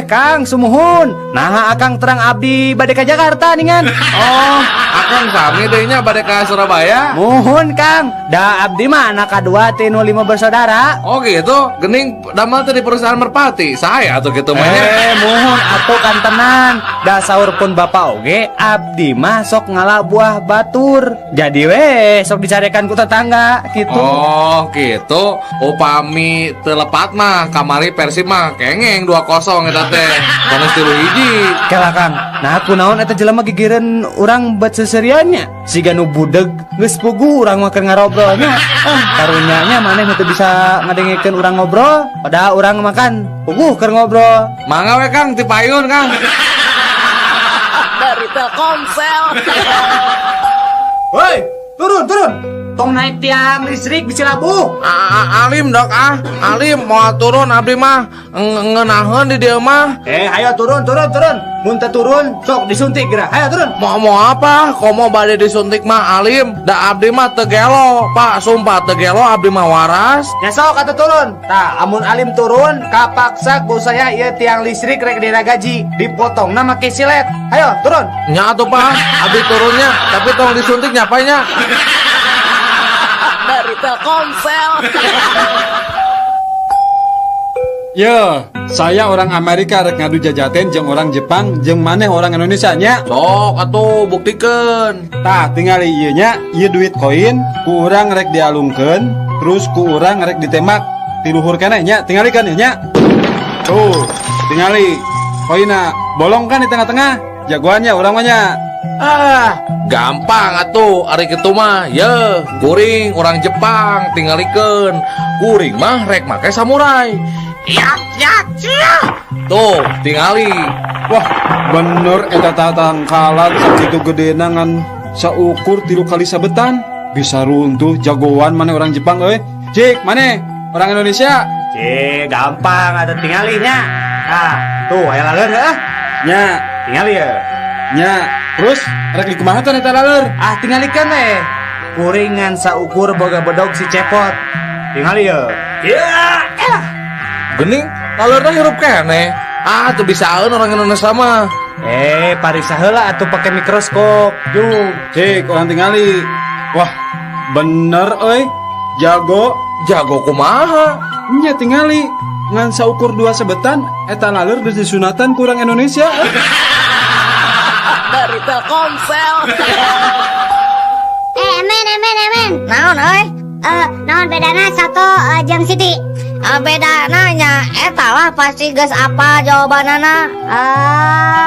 Kang, sumuhun. Nah, akang terang abdi bade ka Jakarta ningan. Oh, Akang sami deui nya bade ka Surabaya. Muhun, Kang. Da abdi mah anak kadua ti nu 5 bersaudara. Oh gitu, gening damel teh di perusahaan Merpati. Saya atuh kitu mah nya. Muhun atuh kan tenan. Da saur pun bapak oge abdi mah sok ngalah buah batur. Jadi we sok dicarekan ku tetangga gitu. Oh, gitu. Upami teu lepat mah kamari Persib mah kengeng 2-0 eta teh. Sanes 3-1. Kela Kang, nah aku naon eta jelema gigireun urang bet seseriannya. Siga nu budeg geus pugu urang mah keur ngarobrolnya. Karunya nya maneh teu bisa ngadengikeun urang ngobrol, padahal urang makan puguh keur ngobrol. Mangga we Kang ti payun Kang. Dari Telkomsel. Woi, turun. Tong naik tiang listrik bisi labuh. Alim Dok Alim mau turun abdi mah ngeunaheun di dieu mah. Ayo turun. Mun teu turun sok disuntik geura. Ayo turun. Mau apa? Komo bade disuntik mah Alim. Da abdi mah teu gelo, Pak. Sumpah teu gelo abdi mah waras. Ya sok atuh turun. Tah, amun Alim turun, kapaksa ku saya ieu tiang listrik rek diragaji, dipotongna make silet. Ayo turun. Nya atuh Pak, abdi turunnya, tapi tong disuntik nyapanya. Dari Telkomsel. Yo, saya orang Amerika rek ngadu jajaten jeung orang Jepang jeung maneh orang Indonesia nya. Sok atuh buktikeun. Tah, tinggal ieu nya, ieu duit koin ku urang rek dialungkeun, terus ku urang rek ditembak ti luhur keneh nya, tingalikeun ieu nya. Tuh, tingali koinna bolong kan di tengah-tengah. Jagoannya urang mah nya. Gampang atuh ari kitu mah. Ye, kuring orang Jepang tingalikeun. Kuring mah rek make samurai. Ya. Tuh, tingali. Wah, bener eta tangkalan sakitu gedena ngan saukur 3 kali sabetan. Bisa runtuh jagoan maneh orang Jepang euy. Cik, maneh orang Indonesia. Gampang ada tingalinya. Nah, tuh aya laleur heuh. Nya, Tingali ya. nya. Terus rek dikumaha teh eta laleur? Tingalikeun teh. Kuringan saukur boga bedog si cepot. Tingali ya. Gening, lalurna hirup keneh. Tuh bisaeun orang Indonesia mah. Parisa heula atuh pake mikroskop. Yuk, cik orang tingali. Wah, bener euy. Jago kumaha? Nya tingali ngan saukur 2 sebetan eta laleur geus disunatan ku urang Indonesia. Dari Telkomsel. Men. Naon euy? Naon bedana satu jeung Siti? Bedana nya eta lah pasti geus apa jawabanana.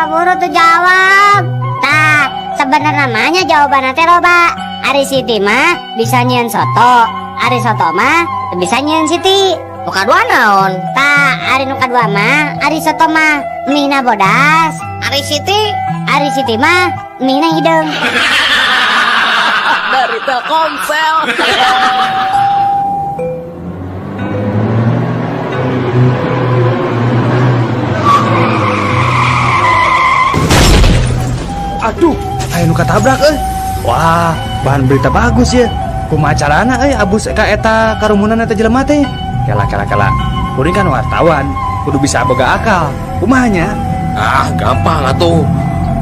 Buru tuh jawab. Tah, sebenarnya namanya jawabanna teh loba. Ari Siti mah bisa nyieun soto, ari soto mah bisa nyieun Siti. Nu kadua naon? Tah, ari nu kadua mah, ari soto mah mihna bodas. Ari Siti mah mihna hideung. Dari Telkomsel. Aduh, aya nu katabrak Wah, bahan berita bagus ya. Kumaha carana abus ka eta karumunan eta jelema teh. Kela. Kuring kan wartawan, kudu bisa boga akal. Kumahanya? Ah, gampang atuh.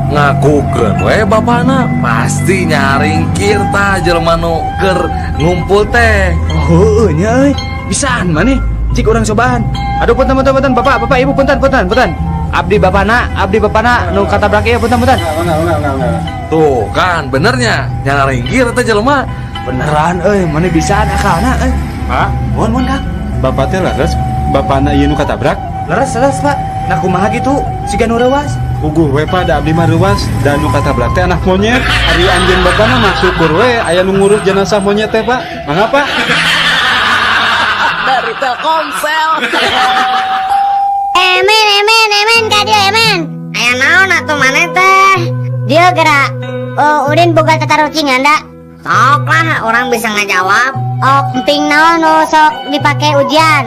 Ngakukeun we bapana pasti nyaringkir tah jelema nu keur ngumpul teh. Oh, nya bisaan maneh. Cik urang cobaan. Aduh punten Bapak Ibu punten. Abdi bapana nu katabrak ieu punten. Tuh kan benernya nyaringkir teh jelema. Beneran maneh bisaan akalna Pak, Mohon Kang. bapak teh leres bapana ieu nu katabrak. Leres Pak. Nah kumaha gitu siga nu reuwas. Uguh we Pak da abdi mah reuwas dan nu katabrak teh anak monyet. Ari anjeun bapana mah syukur we aya nu ngurus jenazah monyet teh Pak. Mangga Pak. Dari Telkomsel. Emen kadieu emen. Aya naon atuh maneh teh? Dia gerak. Oh, Udin boga tatarucingan da. Sok lah orang bisa ngajawab. Oh, emping naon nu sok dipake ujian.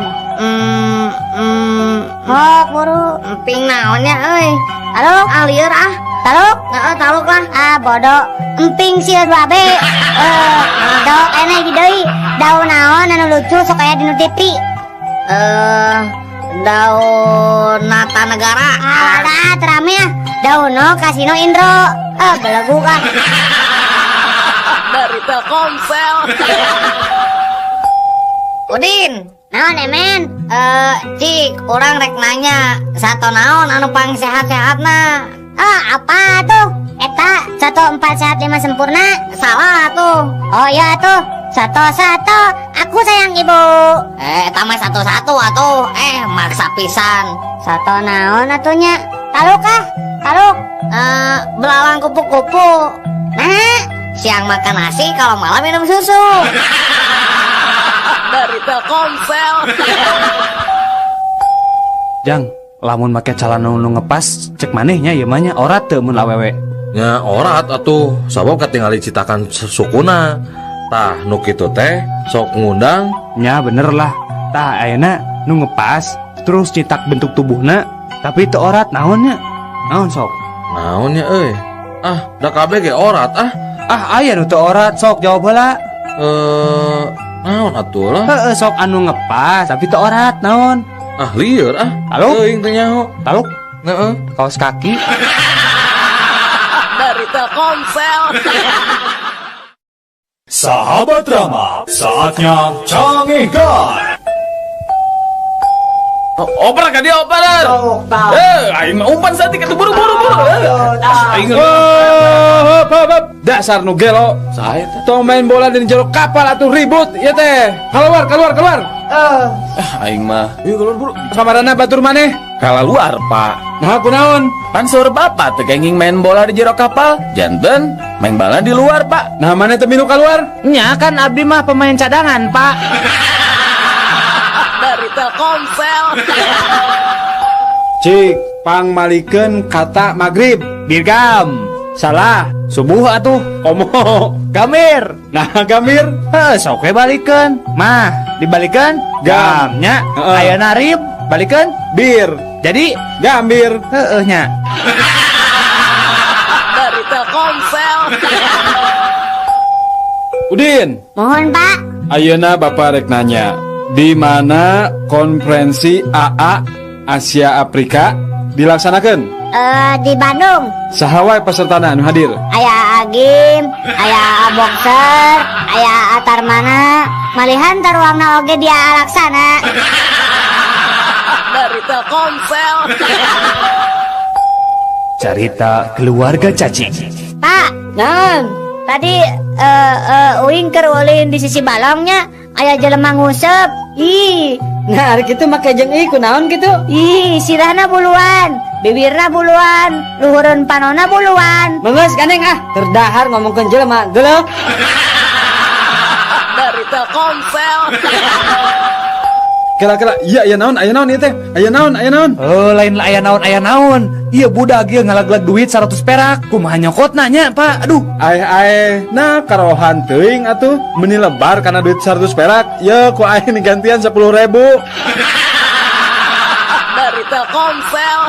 Hok buru. Emping naonnya euy? Taluk, Alieur ah. taluk. Heeh, taluk lah. Ah, bodoh. Emping sieun babe. Bodoh eneh di deui. Daun naon anu lucu sok aya dinu TV. Daun Nata Negara. Alah, terame ya. Dauno Kasino Indro. Belegu kah. Dari Telkomsel. Udin. Naon emen? Cik, orang rek nanya sato naon anu paling sehat-sehatna? Apa tuh? Eta 1 4 sehat 5 sempurna. Salah tuh. Oh iya tuh. Sato. Aku sayang ibu. Eta mah satu-satu atuh. Maksa pisan. Sato naon atunya? Taluk kah? Taluk. Belalang kupu-kupu. Nah, Siang makan nasi, kalau malam minum susu. Dari Telkomsel. Jang, lamun make calon nu ngepas cek manehnya ieu mah nya orat teu mun awewe. Nya orat atuh, sabab katingali citakan sukuna. Tah nu kitu teh sok ngundang. Nya bener lah. Tah ayeuna nu ngepas terus citak bentuk tubuhna tapi teu orat naonnya? Naon sok? Naonnya euy? Da kabeh ge orat Aya nu teu orat sok jawab heula. Naon atuh lah? Heeh sok anu ngepas tapi teu orat naon? Lieur Taluk? Teuing teh nyaho. Taluk? Heeh. Kaos kaki. Dari Telkomsel. Sahabat Rama, saatnya Canggihkan. Oper ka dia operan. Aing mah umpan satik atuh buru-buru. Aing Dasar nu gelo. saha eta? Tong main bola di jero kapal atuh ribut ieu teh. Keluar. Aing mah yuk keluar buru. Kamarana batur maneh. Kala luar, Pak. Nah, kunaon? Pansur bapak teu kenging main bola di jero kapal, janten main bola di luar, Pak. Nah, maneh teh minu keluar? Nya kan abdi mah pemain cadangan, Pak. Dari Telkomsel. Cik, pangmalikeun kata magrib. Birgam. Salah. Subuh atuh. Komo. Gamir. Nah, gamir. Sok we balikeun. Mah, dibalikeun Gam. gamnya. Heeh. Ayeuna rib balikeun Bir. jadi Gambir. nya. Dari Telkomsel. Udin, mohon Pak. ayeuna Bapak rek nanya, di mana konferensi AA Asia Afrika dilaksanakan? Di Bandung. Saha wae pesertana anu hadir? Aya Agim, aya Boxer, aya Atarmana, malihan taruangna oge dia laksana. Dari Telkomsel. Carita keluarga cacing. Pak, tadi uing keur ulin di sisi balongnya aya jelema ngusep. Ih, Nah, hari kitu make jeung ieu kunaon kitu? sirahna buluan, bibirna buluan, luhureun panonna buluan. Menggeus gandeng terdahar ngomongkeun jelema geuleuh. Dari Telkomsel. Kira-kira aya naon ieu teh? Aya naon? Oh, lain aya naon. Iya budak ieu ngalaglag duit 100 perak. Kumaha nyokotna nya, Pak? Aduh. Nah karohan teuing atuh meni lebar karena duit 100 perak. Ya ku aing gantian 10.000. Telkomsel.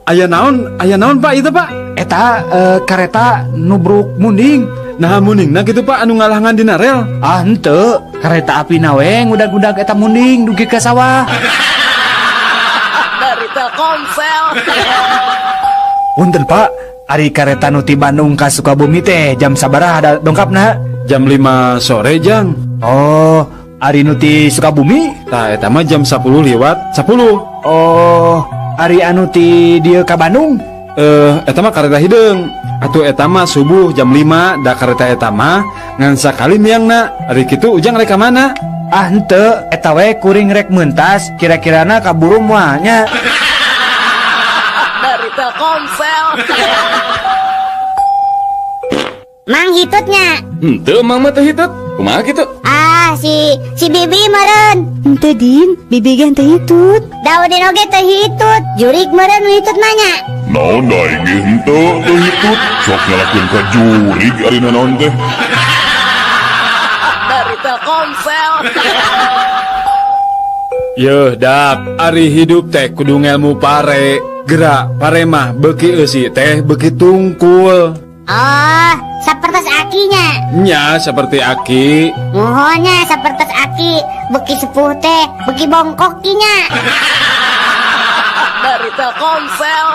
Aya naon Pak itu Pak? Eta kereta nubruk munding. Nah muningna gitu Pak anu ngalangan dina rel. Ah henteu, kereta api naweng udag-udag eta munding dugi ke sawah. Dari Telkomsel. Punten Pak, ari kereta nu ti Bandung ka Sukabumi teh jam sabaraha ada dongkapna? Jam 5 sore Jang. Oh, ari nu ti Sukabumi? Tah eta mah jam 10 lewat 10. Oh, ari anu ti dieu ka Bandung? Eta mah kareta hideung. Atuh eta mah subuh jam 5 da kareta eta mah ngan sakali miangna. Ari kitu ujang rek ka mana? Ah henteu, eta we kuring rek meuntas, kira-kirana kaburu moal nya. Dari Telkomsel. Mang hitutnya. Henteu mang mah teu hitut. Kumaha kitu? Ah, si Bibi meren. Ente Din, bibi gen teh hitut. Daudin oge teh hitut. Jurik meren nu hitut nanya. Naon da inggih henteu teu hitut. Sok nyalakeun ka jurig ari naon teh. Dari Telkomsel. Yeuh dak, ari hidup teh kudu ngelmu pare. Gerak pare mah beuki eusi teh beuki tungkul. Oh, seperti akinya. Nya seperti aki. Mohonnya seperti aki. Beki sepuh teh, beki bongkokinya. Dari Telkomsel.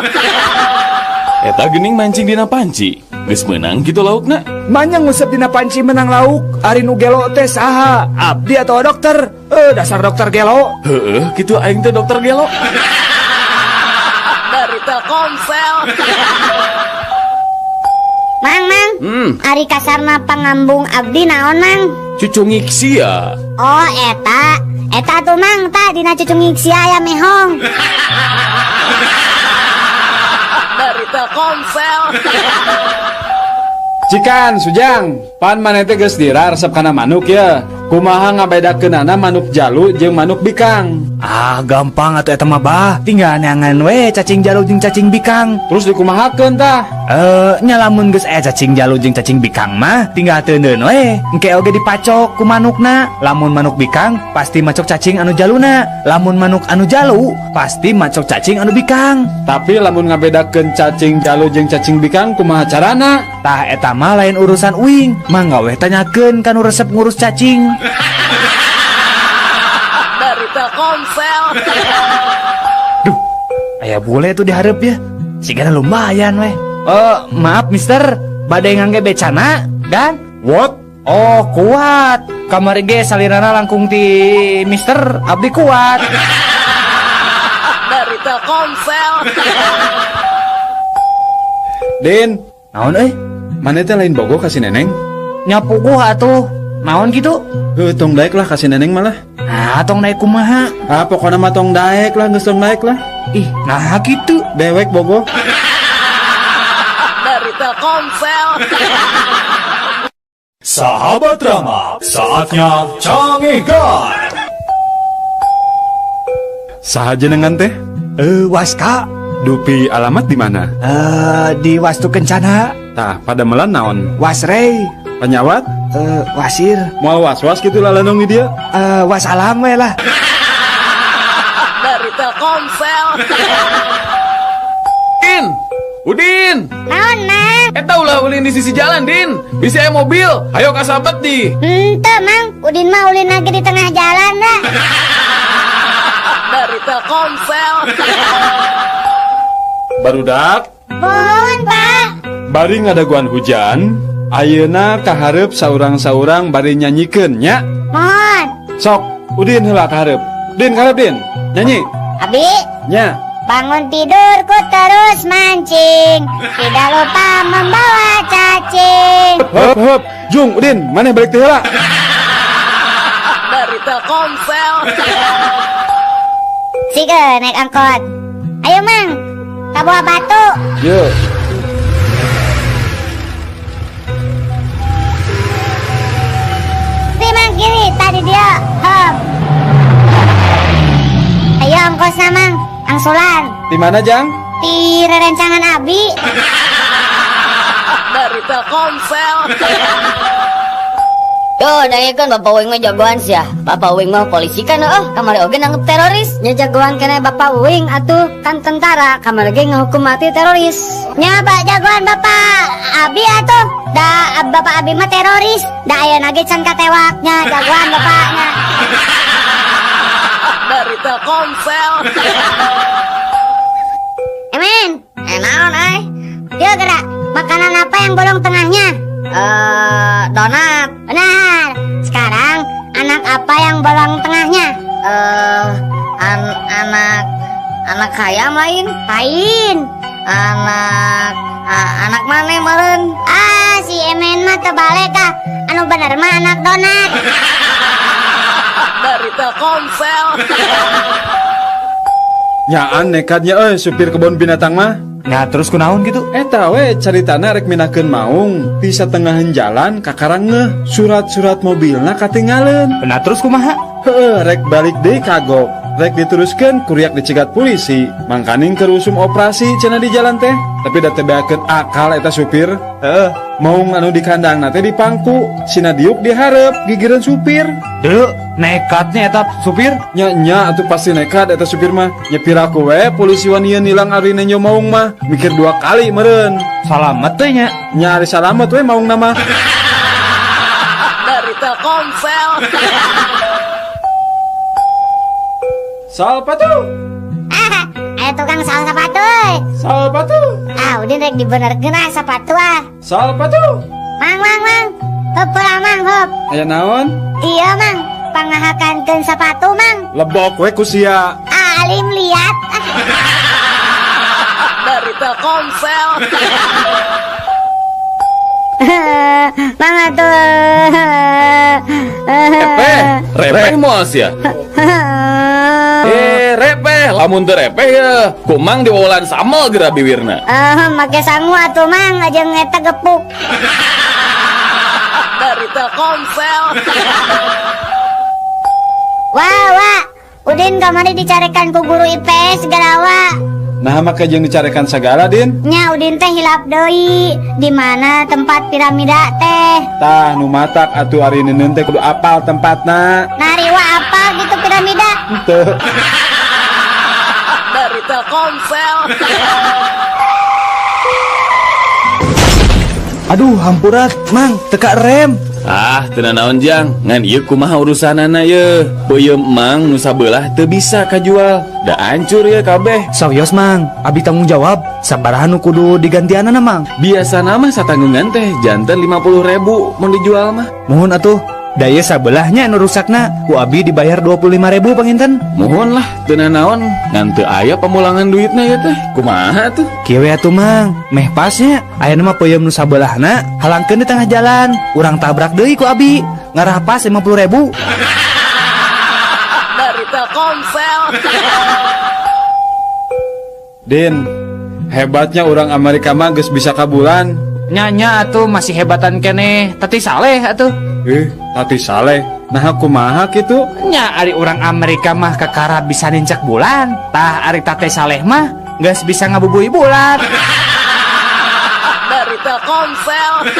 Eta geuning mancing dina panci. Geus meunang kitu laukna. Manyang ngusep dina panci menang lauk. Ari nu gelo teh saha? Abdi atau dokter? Dasar dokter gelo. Heeh, kitu aing teh dokter gelo. Dari Telkomsel. Mang, ari kasarna pangambung abdi naon, Mang? Cucu ngiksi ya. Oh, eta tuh Mang, tak dina cucu ngiksi aya mehong. Dari Telkomsel. Cikan Sujang, pan maneh teh geus dira resep kana manuk ya. Kumaha ngabedakeunana manuk jalu jeung manuk bikang? Ah, gampang atuh eta mah bah. Tinggal neangan we cacing jalu jeung cacing bikang. Terus dikumahakeun tah? Nya lamun geus aya cacing jalu jeung cacing bikang mah tinggal teuneun we. Engke oge dipacok ku manukna. Lamun manuk bikang pasti macok cacing anu jaluna. Lamun manuk anu jalu pasti macok cacing anu bikang. Tapi lamun ngabedakeun cacing jalu jeung cacing bikang kumaha carana? Tah eta mah lain urusan uing. Mangga we tanyakeun kanu resep ngurus cacing. Dari Telkomsel. Duh, aya bule tuh diharap ya. Sigana lumayan weh. Maaf mister, badai ngangge becana, dan? What? Oh, kuat. Kamari ge salirana langkung ti mister, abdi kuat. Dari Telkomsel. Din, Naon euy? maneh teh lain bogo ka si Neneng? Nyapu gua atuh. Naon gitu? Tong daek lah ka si Neneng malah. Nah, tong naik kumaha? Ah, pokona mah tong daek lah, geus tong daek lah. Ih, nah gitu. Dewek bogo. Dari Telkomsel. Sahabat Rama, saatnya Canggihkan. Saha jenengan teh? Waska. Dupi alamat di mana? Di Wastu Kencana. Tah, pada melan naon? Wasrey. Penyawat? Wasir. Moal was-was gitu lah lanong di dia. Wasalam we lah. Dari Telkomsel. Din, Udin. Naon, Mang? Eta ulah ulin di sisi jalan, Din. Bisa aya mobil. Ayo kasabet di. Henteu, Mang. Udin mah ulin lagi di tengah jalan dah. Dari Telkomsel. Barudak, Mohon, Pak. bari ngadaguan hujan. Ayeuna kaharep saurang-saurang bari nyanyikeun nya. Mohon. Sok, Udin heula kaharep. Din kaharep Din. Nyanyi. Abi, Nya. bangun tidurku terus mancing. Tidak lupa membawa cacing. Hop. Jung, Udin, maneh balik teh heula. Dari Telkomsel. Sige, naik angkot. Ayo, Mang. Tabuah batu. Yeuh. Mang, kiri, tadi dia. Hop. Ayo ongkosna, Mang. Angsulan. Di mana, Jang? Di rerencangan Abi. Dari Telkomsel. Yo, kan Bapak Wing mah jagoan sih ya. Bapak Wing mah polisi kan, kamari oge nangkep teroris. Nya jagoan kena Bapak Wing atuh kan tentara, kamari ge ngahukum mati teroris. Nya Pak jagoan Bapak Abi atuh. Da Bapak Abi mah teroris. Da ayeuna ge can katewak. Nya jagoan Bapaknya. Dari Telkomsel. Emen, naon Dia gerak. Makanan apa yang bolong tengahnya? Donat. Benar. Sekarang anak apa yang bolong tengahnya? Anak hayam lain. Lain. Anak mana meren? Si Emen mah terbalik ah. Anu bener mah anak donat. Dari Telkomsel. Nyaan nekatnya supir kebun binatang mah. Nah terus kunaon gitu? Eta we caritana rek minakeun maung di satengahan jalan kakarang ngeh surat-surat mobilna katinggalin. Nah terus kumaha? Rek balik deui kagok. Rek diteruskeun kuriak dicegat polisi. Mangkaning kerusum operasi cenah di jalan teh. Tapi da teu beakeun akal eta supir. Maung anu di kandangna teh dipangku. Sina diuk dihareup gigireun supir. Deu nekatnya eta supir. Nya atuh pasti nekat eta supir mah. Nyepir aku we polisi wanian nilang ari nenyo maung mah. Mikir 2 kali meureun. Salamet teh nya. Nya ari salamet we maung nama. Dari Telkomsel. Sal patu. Ayo tukang sal sepatu. Sal patu. Udin rek dibenerkeun sepatu Sal patu. Mang. Heup lah Mang, heup. Aya naon? Iya Mang, pangahakankeun sepatu Mang. Lebok we ku sia. Alim liat. Dari Telkomsel. Mang atuh. Repeh mos ya. Repeh, lamun teu repeh ya. Kumang diwawalan sama geura bibirna. Make sangu atuh Mang, aja ngeta gepuk. Dari Telkomsel. Wah, Udin kamari dicarekan ku guru IPS garawa. Nah maka jeung dicarekan sagala Din. Nya Udin teh hilap deui di mana tempat piramida teh. Tah nu matak atuh ari neuneun teh kudu apal tempatna. Nariwa apa gitu piramida? Teu. Dari Telkomsel. Aduh hampurat Mang teka rem. Teu naon jang, ngan ieu kumaha urusanana ye. Peuyeum Mang nu sabelah teu bisa kajual. Da hancur ye kabeh. Sawios Mang, abi tanggung jawab. Sabaraha nu kudu digantianana Mang? Biasana mah satanggungan teh janten 50.000 mun dijual mah. Mohon atuh. Daya sabelahnya nu rusakna, ku abi dibayar 25.000 panginten. Mohon lah, teu naon, ngan teu aya pemulangan duitna ya teh. Kumaha tuh? Kieu atuh Mang, meh pasnya. Aya mah peuyeum nu sabelahna halangkeun di tengah jalan. Urang tabrak deui ku abi, ngarah pas 50.000. Dari Telkomsel. Din, hebatnya orang Amerika mah geus bisa kabulan. Nya atuh masih hebatan keneh Tati Saleh atuh. Tati Saleh. Nah kumaha kitu? Nya ari orang Amerika mah kakara bisa nincak bulan. Tah ari Tati Saleh mah geus bisa ngabubui bulan. Dari Telkomsel.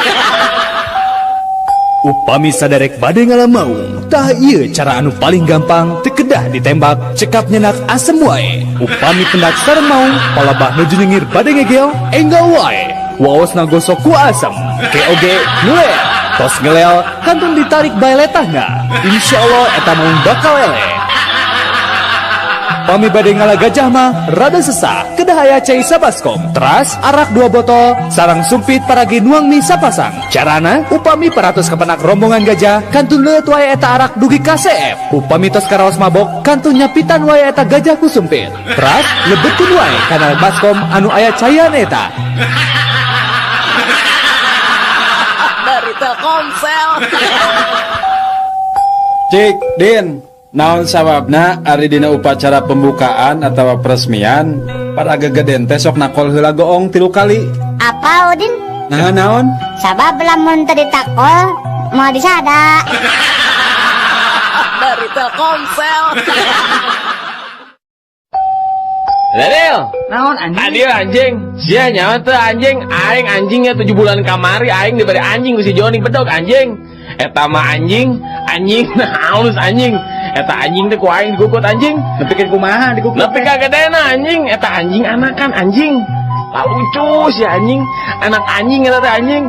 Upami saderek bade ngalamaung, tah ieu cara anu paling gampang teu kedah ditembak, cekap nyenak asem wae. Upami pendak sareng maung, palabah nuju nyengir bade ngegeong, enggak wae. Waos nagosok ku asem, keoge ngulel. Tos ngelel, kantun ditarik bae letahna. Insyaallah eta maung bakal lele. Pami bade ngala gajah mah rada sesak, kedah aya cai sabaskom, teras arak 2 botol, sarang sumpit paragi nuang mie sapasang. Carana, upami paratos kepenak rombongan gajah, kantun leut wae eta arak dugi KCF. Upami tos karaos mabok, kantun nyapitan wae eta gajah ku sumpit. Teras lebetkeun wae kana baskom anu aya caian eta. Dari Telkomsel. Cik, Din. Naon sababna ari dina upacara pembukaan atau peresmian para gegeden teh sok nakol heula goong 3 kali. Apa Udin? Nah naon? Sabab lamun teu ditakol mau disada. Dari Telkomsel. Daniel, Naon anjing? Adil anjing. Sia nyawa teh anjing, aing anjingnya 7 bulan kamari aing diberi anjing ku si Joni bedog anjing. Eta mah anjing nah halus anjing. Eta anjing teh ku aing digukut anjing. Nepikeun kumaha digukut? Nepi ka gedena anjing. Eta anjing anakan anjing. Lucu si anjing, anak anjing eta teh anjing.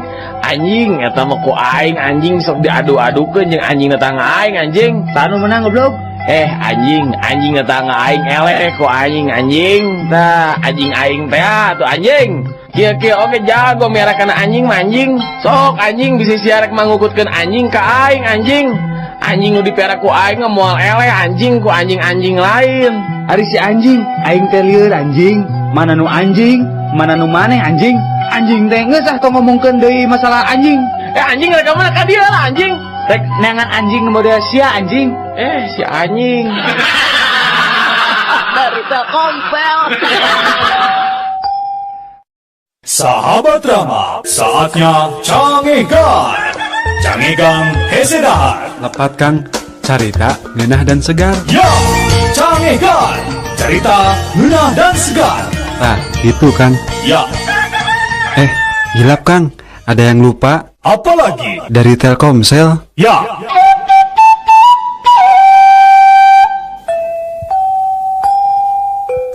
Anjing eta mah ku aing anjing sok diadu-adukeun jeung anjing datang aing anjing. Tanu menang goblok. Anjing datang aing eleh ku anjing. Tah anjing aing teh atuh anjing. Kieu oge jago miarakan anjing mah anjing. Sok anjing bisa siarek mangukutkeun anjing ka aing anjing. Anjing nu dipera ku aing mah moal eleh anjing ku anjing-anjing lain. Ari si anjing, aing teh lieur anjing. Mana nu anjing, mana nu maneh anjing. Anjing teh geus tong ngomongkeun deui masalah anjing. Anjing rek mana ka dieu lah anjing. Rek neangan anjing model sia anjing. Si anjing. Dari Telkomsel. Sahabat Rama, saatnya Cangegan. Cangegan hese dahar. Lepat Kang, carita ngeunah dan segar. Ya, Cangegan. Cerita ngeunah dan segar. Nah, itu Kang. Ya, Gilap Kang, ada yang lupa. apalagi? Dari Telkomsel. Ya.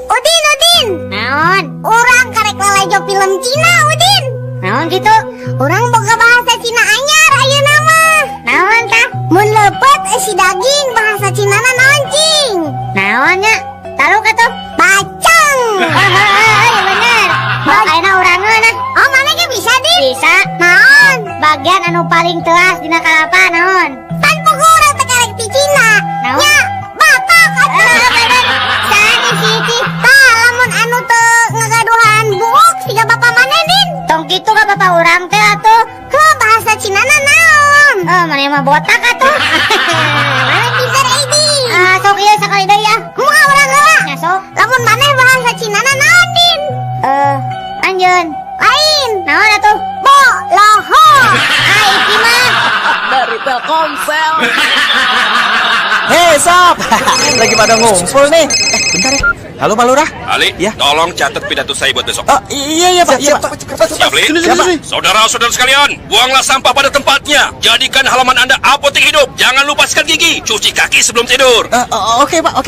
Udin, naon? Urang karek lalajo film Cina, Udin. Naon gitu? Urang boga bahasa Cina anyar ayeuna mah. Naon tah? Mun leupeut si daging bahasa Cina na naon cing? Naonnya? Tahu ka tuh? Bacang. Iya bener. Ayeuna urangeun nah. Oh, mana ge bisa, Din? Bisa. Naon? Bagian anu paling teuas dina kalapa naon? Pan boga urang teh karek ti Cina. Naon? Nya, batak atuh. Bener. Sani sih. Tah, lamun anu teu ngagaduhan buuk siga bapak maneh, Din. Tong kitu ka bapak urang teh atuh. Heuh, bahasa Cina na naon? Maneh mah botak atuh. Mana bisa deui, Din? Sok ieu sakali deui ya. Moal urang heula. Nya sok. Lamun maneh bahasa Cina na naon, Din? Anjeun. Lain. Naon atuh? Bo loho. Iki mah Dari Telkomsel. Hei sob, lagi pada ngumpul nih. Bentar ya. Halo Pak Lurah. Ali, Ya. tolong catat pidato saya buat besok. Oh iya Pak. Iya Pak. Siap, Li? Saudara-saudara sekalian, buanglah sampah pada tempatnya. Jadikan halaman Anda apotek hidup. Jangan lupa sikat gigi, cuci kaki sebelum tidur. Oke Pak.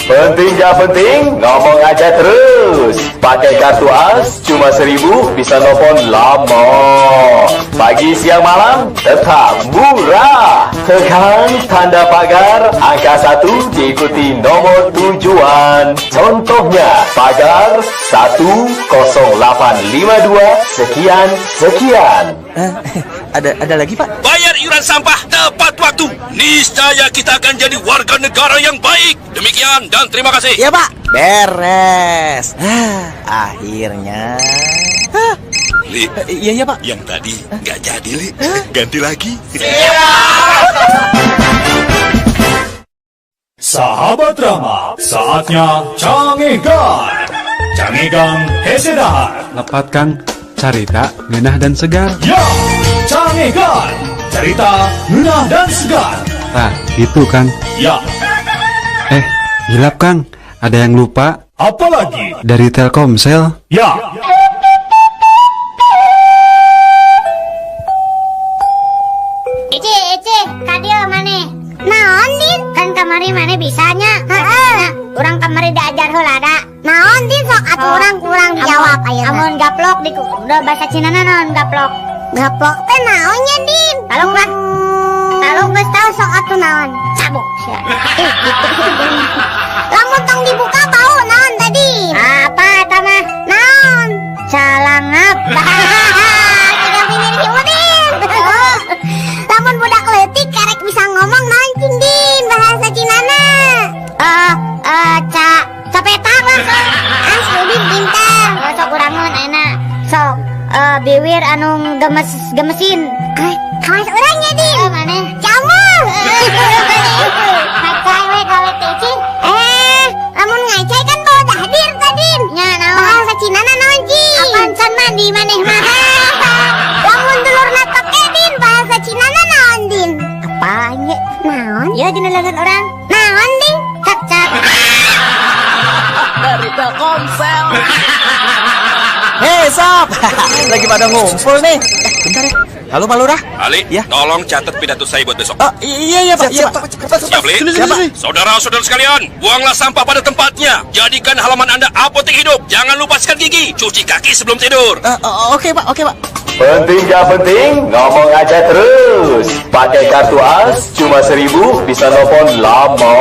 Penting gak penting, ngomong aja terus. Pakai kartu AS cuma 1.000 bisa nelfon lama. Pagi siang malam tetap murah. Tekan tanda pagar angka 1 diikuti nomor tujuan. Contohnya pagar 10852 sekian. Ada lagi Pak? Bayar iuran sampah tepat waktu. Niscaya kita akan jadi warga negara yang baik. Demikian dan terima kasih. Ya Pak. Beres. Akhirnya. Li, Iya Pak. yang tadi nggak jadi, Li. Ganti lagi. Sahabat Rama, saatnya Cangegan. Cangegan hese dahar. Lepat Kang, carita ngeunah dan segar. Ya, Cangegan. Cerita ngeunah dan segar. Nah, itu Kang. Ya, Gilap Kang, ada yang lupa. apalagi? Dari Telkomsel. Ya. Ece, kadio maneh. Naon, Din? Kan kamari maneh bisanya. Heeh. Urang kamari diajar heula da. Naon, Din? Sok atuh urang kurang dijawab ayeuna. Amun gaplok di udah bahasa Cina naon gaplok? Gaplok teh naonnya, Din? Talung lah. Talung geus tahu sok atuh naon. Cabuk sia. Lamun tong dibuka bau naon tadi? Apa eta mah? Naon? Calangap. Tidak pinggir si Udin. Lamun budak leutik karek bisa ngomong naon cing Din bahasa Cinana. Capetak lah sok. Si Udin pintar. Sok urangeun ayeuna. Sok biwir anu gemesin. Kawas urangnya Din. Maneh? Camul. Ngacai we gawe teh. Lamun ngacai kan bawa dahdir tadin. Nya naon? Bahasa Cinana naon cing? Apaan can mandi maneh mah? Lamun dulurna toke Din bahasa Cinana naon Din? Apanya? Naon? Ya dina leungeun urang. Naon Din? Cak. Dari Telkomsel. Hei sob, lagi pada ngumpul nih. Bentar ya. Halo Pak Lurah. Ali, Ya. tolong catat pidato saya buat besok. Oh, iya Pak. Iya Pak. Siap, Li? Sini. Saudara-saudara sekalian, buanglah sampah pada tempatnya. Jadikan halaman Anda apotek hidup. Jangan lupa sikat gigi, cuci kaki sebelum tidur. Oke Pak. Penting gak penting, ngomong aja terus. Pakai kartu AS cuma 1.000 bisa nelfon lama.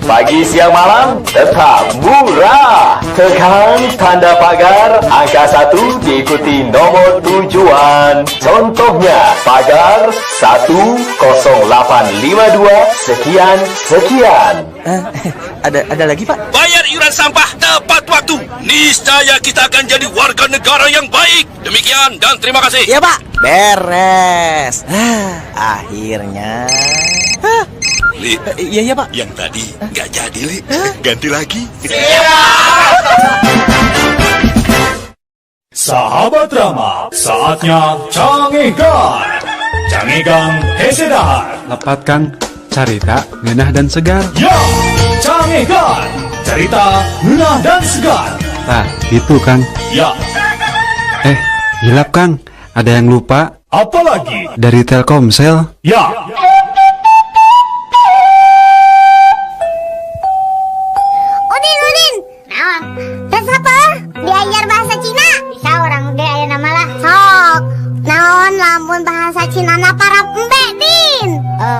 Pagi siang malam tetap murah. Tekan tanda pagar angka 1 diikuti nomor tujuan. Contohnya pagar 10852 sekian. Ada lagi Pak? Bayar iuran sampah tepat waktu. Niscaya kita akan jadi warga negara yang baik. Demikian dan terima kasih. Iya Pak. Beres. Akhirnya. Li, Iya Pak. yang tadi nggak jadi, Li. Ganti lagi. Sahabat drama, saatnya Cangegan. Cangegan Hesedahar. Lepat Kang, carita, ngeunah dan segar. Ya, Cangegan. Cerita ngeunah dan segar. Tah, itu Kang. Ya, Hilap Kang, ada yang lupa apalagi? dari Telkomsel. Ya, Udin. Naon? Terus apa? Diajar bahasa Cina? Bisa orang ge aya nama lah. Sok. Naon lamun bahasa Cina na para embe, Din?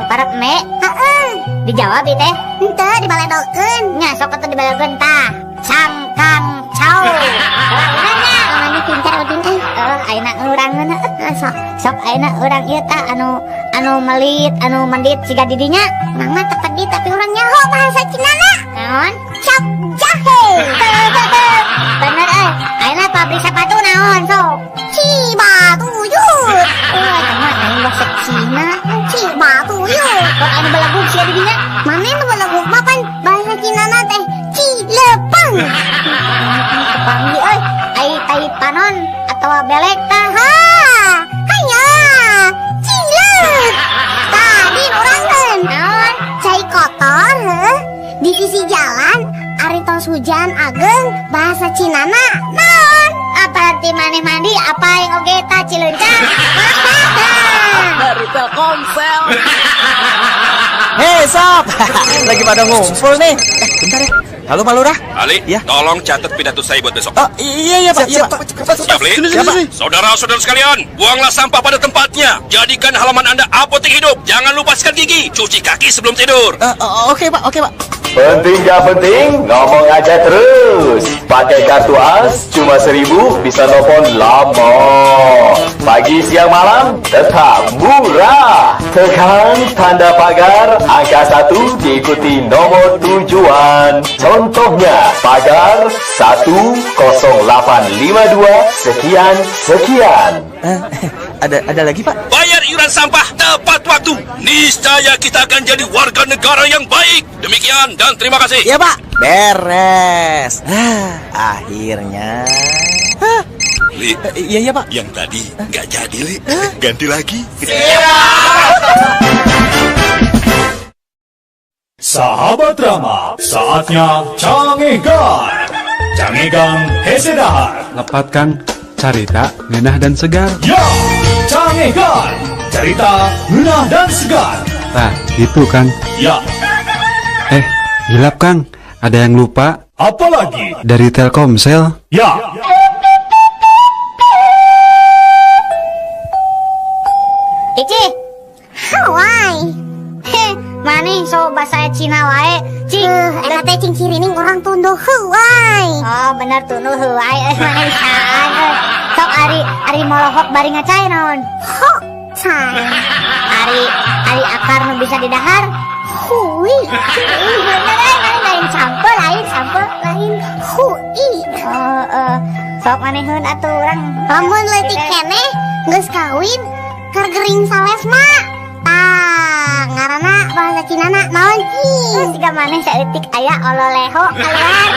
Para embe? Heeh. Dijawab ieu teh? Henteu dibaledokeun. Nya sok atuh dibaledokeun tah. Cang kang cao. Urangna anu pintar Udin teh. Ayeuna urangna sok ayeuna urang ieu tah anu melit, anu mendit siga di dinya. Urang mah teu pedit tapi urang nyaho bahasa Cina na. Naon? Cap jahe. Bener ayeuna pabrik sepatu naon sok? Cibatuyut. Teman aing bahasa Cina, Cibatuyut. Kok anu balagug sia di dinya? Mane nu balagug mah pan bahasa Cina na teh Cilepeng. Kepanggih euy, ai tai panon atawa belek tah. Hanya Cilek. Tadi urangkeun. Naon? Cai kotor heuh. Di sisi jalan ari tos hujan ageng bahasa Cinana naon? Berarti maneh mandi apa yang oge ta Cileunca? Dari Telkomsel. Hei sob. Lagi pada ngumpul nih. Bentar ya. Halo Pak Lurah. Ali, Ya. tolong catat pidato saya buat besok. Iya Pak. Siap, Li? Siap, Pak. Saudara-saudara sekalian, buanglah sampah pada tempatnya. Jadikan halaman Anda apotek hidup. Jangan lupa sikat gigi, cuci kaki sebelum tidur. Oke Pak. Penting gak penting, ngomong aja terus. Pakai kartu AS cuma 1.000 bisa nelfon lama. Pagi siang malam tetap murah. Tekan tanda pagar angka 1 diikuti nomor tujuan. Contohnya pagar 10852 sekian. Ada lagi Pak? Bayar iuran sampah tepat waktu. Niscaya kita akan jadi warga negara yang baik. Demikian dan terima kasih. Iya Pak. Beres. Akhirnya. Li, Iya Pak. yang tadi nggak jadi, Li. Ganti lagi. Sahabat drama, saatnya Cangegan. Cangegan Hesedahar. Lepat Kang, carita, ngeunah dan segar. Ya, Cangegan. Cerita ngeunah dan segar. Tah, itu Kang. Ya, Hilap Kang, ada yang lupa apalagi? dari Telkomsel. Ya, Ici. Hawaii. Mane so bahasa Cina wae. Cing, eta teh cing cirining orang tunduh heuwai. Oh, bener tunduh heuwai mane saan. Sok ari molohok bari ngacai naon? Hok cai. Ari akar nu bisa didahar. Hui. Bener mane lain sampel lain hui. Sok maneheun atuh urang. Lamun leutik keneh geus kawin keur gering sales mah. Ngaranna bahasa Cinana naon cing? Siga maneh saeutik aya ololeho keluar.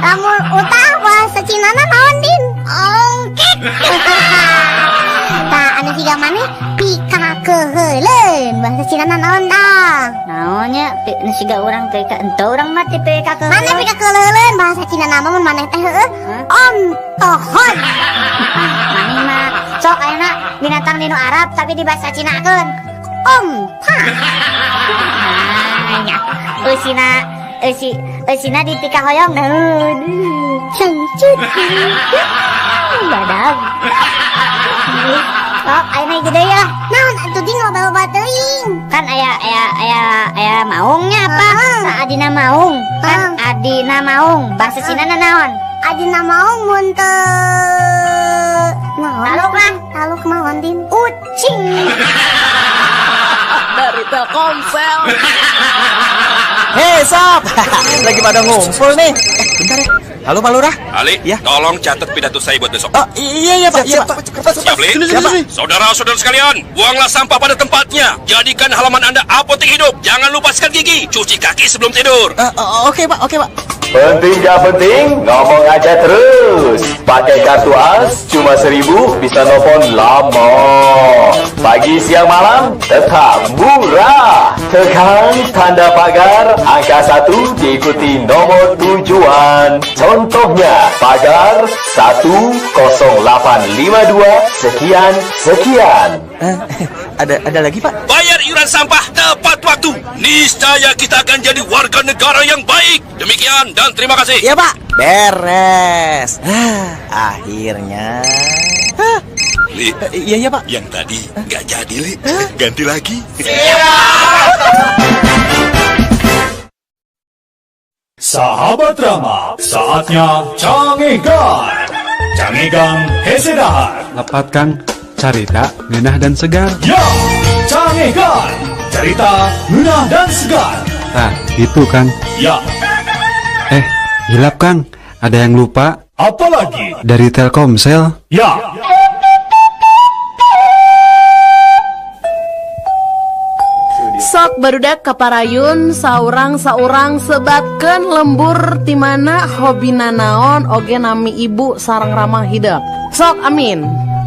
Lamun utah bahasa Cinana naon Din? Ongkek. Tah anu siga maneh pikakeheuleuun bahasa Cinana naon tah? Naonnya anu siga urang teh ka ento urang mah teh pikakeheuleuun. Maneh pikakeheuleuun bahasa Cinana mah mun maneh teh heueuh ontohon. Maneh mah Sok ayeuna binatang dinu Arab tapi dibahasa Cinakeun. Onta. Nya. Eusina ditika hoyong naon. Cengcut. Badag. Sok ayeuna gede ya. Naon atuh di loba-loba teuing. Kan aya maungnya apa? Adina maung. Kan adina maung. Bahasa Cina naon? Adina maung mun teu naon? Taluk mah Din. Ucing. Dari Telkomsel. Hei sob, lagi pada ngumpul nih. Bentar ya. Halo Pak Lurah. Ali, tolong catat pidato saya buat besok. Oh iya Pak. Siap, Li? Siapa? Saudara-saudara sekalian, buanglah sampah pada tempatnya. Jadikan halaman Anda apotek hidup. Jangan lupaskan gigi. Cuci kaki sebelum tidur. Oke Pak. Penting gak penting, ngomong aja terus. Pakai kartu AS cuma 1.000 bisa nelfon lama. Pagi siang malam tetap murah. Tekan tanda pagar angka 1 diikuti nomor tujuan. Contohnya pagar 10852 sekian. Ada lagi Pak? Bayar iuran sampah tepat waktu. Niscaya kita akan jadi warga negara yang baik. Demikian dan terima kasih. Iya Pak. Beres. Akhirnya. Li. Iya Pak. Yang tadi nggak jadi, Li. Ganti lagi. Sahabat Rama, saatnya Cangegan. Cangegan Hesedahar. Lepat Kang, carita, ngeunah dan segar. Ya, Cangegan. Cerita ngeunah dan segar. Nah, itu Kang. Ya, Hilap Kang, ada yang lupa. apalagi? Dari Telkomsel. Ya. Sok barudak kaparayun saurang sebatkeun lembur timana hobina naon oge nami ibu sareng ramah hidup. Sok amin.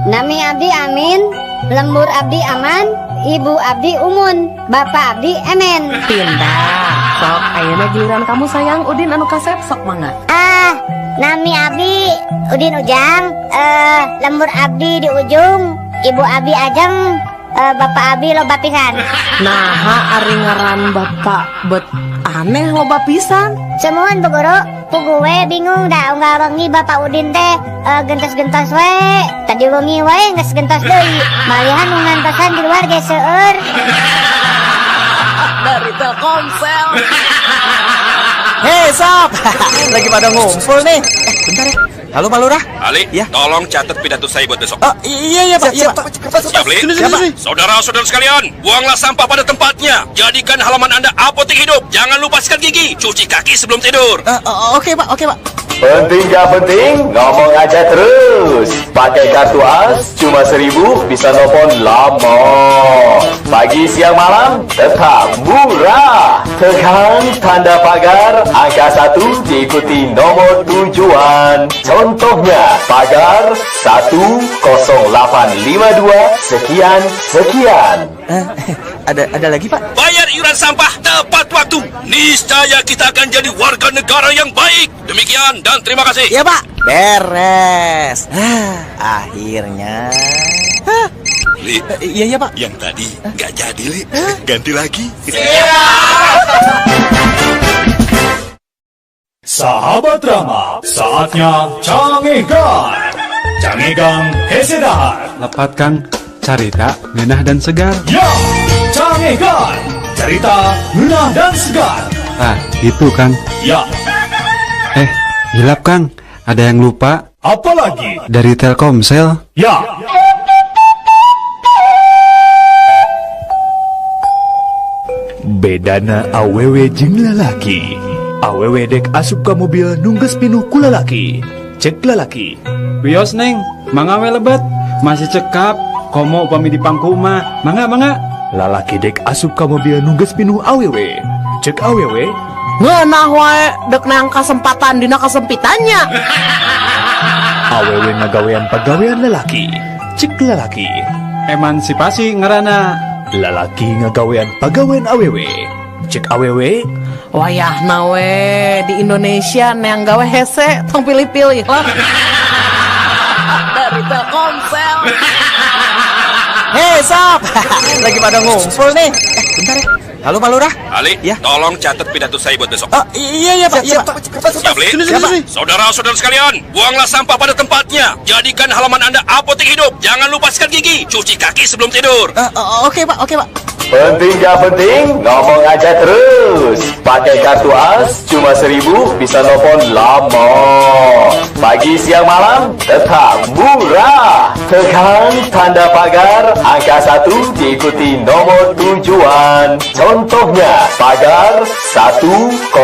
Nami abdi amin, lembur abdi aman, ibu abdi umun, bapak abdi emen. Pindah. Sok ayeuna giliran kamu sayang Udin anu kasep sok mangga. Nami abdi Udin Ujang, lembur abdi di ujung, ibu abdi ajeng, bapak abdi loba pisan. Nah, ari ngaran bapak bet aneh loba pisan. Semuan Bu Guru, pugue bingung dah unggal wengi bapak Udin teh gentos-gentos we. Tadi wengi we geus gentos deui. Malihan ngantosan di luar ge seueur. Dari Telkomsel. Hei sob, lagi pada ngumpul nih. Bentar ya. Halo Pak Lurah. Ali, tolong catat pidato saya buat besok. Iya Pak. Siap, Li? Saudara-saudara sekalian, buanglah sampah pada tempatnya. Jadikan halaman Anda apotek hidup. Jangan lupaskan gigi. Cuci kaki sebelum tidur. Oke Pak. Penting gak penting, ngomong aja terus. Pakai kartu AS cuma 1.000 bisa nelfon lama. Pagi siang malam tetap murah. Tekan tanda pagar angka 1 diikuti nomor tujuan. Contohnya pagar 10852 sekian. Ada lagi Pak? Bayar iuran sampah tepat waktu. Niscaya kita akan jadi warga negara yang baik. Demikian dan terima kasih. Iya Pak. Beres. Akhirnya. Li. Iya Pak. Yang tadi nggak jadi, Li. Ganti lagi. Sahabat Rama, saatnya Cangegan. Cangegan Hesedahar. Lepat Kang, carita, ngeunah dan segar. Ya, Cangegan. Cerita ngeunah dan segar. Nah, itu Kang. Ya. Hilap Kang, ada yang lupa. Apalagi? Dari Telkomsel. Ya. Bedana awewe jeung lalaki. Awewe dek asup ka mobil nungges pinuh ku lalaki. Cek lalaki. Wios Neng, mangga we lebet. Masih cekap, komo upami di pangku mah. Mangga. Lalaki dek asup ka mobil nungges pinuh awewe. Cek awewe. Ngeunah wae dek neang kasempatan dina kasempitannya. Awewe ngagawean pagawean lalaki. Cek lalaki. Emansipasi ngarana. Lalaki ngagawean pagawean awewe. Cek awewe. Wayahna we di Indonesia neang gawe hese tong pilih-pilih lah. Dari Telkomsel. Hei sob, lagi pada ngumpul nih. Bentar ya. Halo Pak Lurah. Ali, tolong catat pidato saya buat besok. Oh iya Pak. Iya Pak. Siap, Li? Saudara-saudara sekalian, buanglah sampah pada tempatnya. Jadikan halaman Anda apotek hidup. Jangan lupa sikat gigi, cuci kaki sebelum tidur. Oke Pak. Penting gak penting, ngomong aja terus. Pakai kartu AS cuma 1.000 bisa nelfon lama. Pagi siang malam tetap murah. Tekan tanda pagar angka 1 diikuti nomor tujuan. Contohnya pagar 10852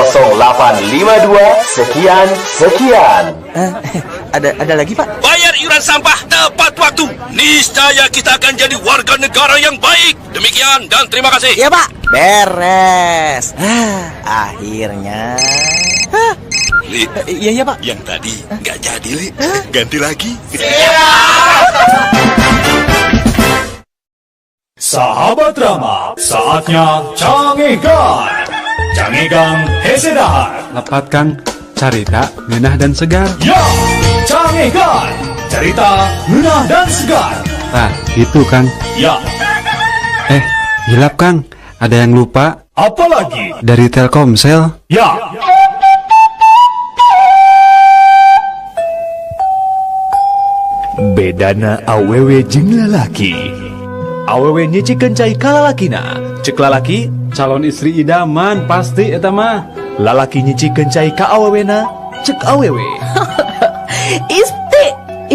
sekian. Ada lagi Pak? Bayar iuran sampah tepat waktu. Niscaya kita akan jadi warga negara yang baik. Demikian dan terima kasih. Iya Pak. Beres. Akhirnya. Li, Iya Pak. yang tadi nggak jadi, Li. Ganti lagi. Sahabat Rama, saatnya Cangegan. Cangegan Hesedahar. Lepatkan carita, ngeunah dan segar. Ya, Cangegan. Cerita ngeunah dan segar. Nah, itu Kang. Ya, Hilap Kang, ada yang lupa apalagi? dari Telkomsel. Ya. Bedana awewe jeung lalaki. Awewe nyicikeun cai ka lalakina. Cek lalaki, Calon istri idaman pasti eta mah. lalaki nyicikeun cai ka awewena. Cek awewe. Isti,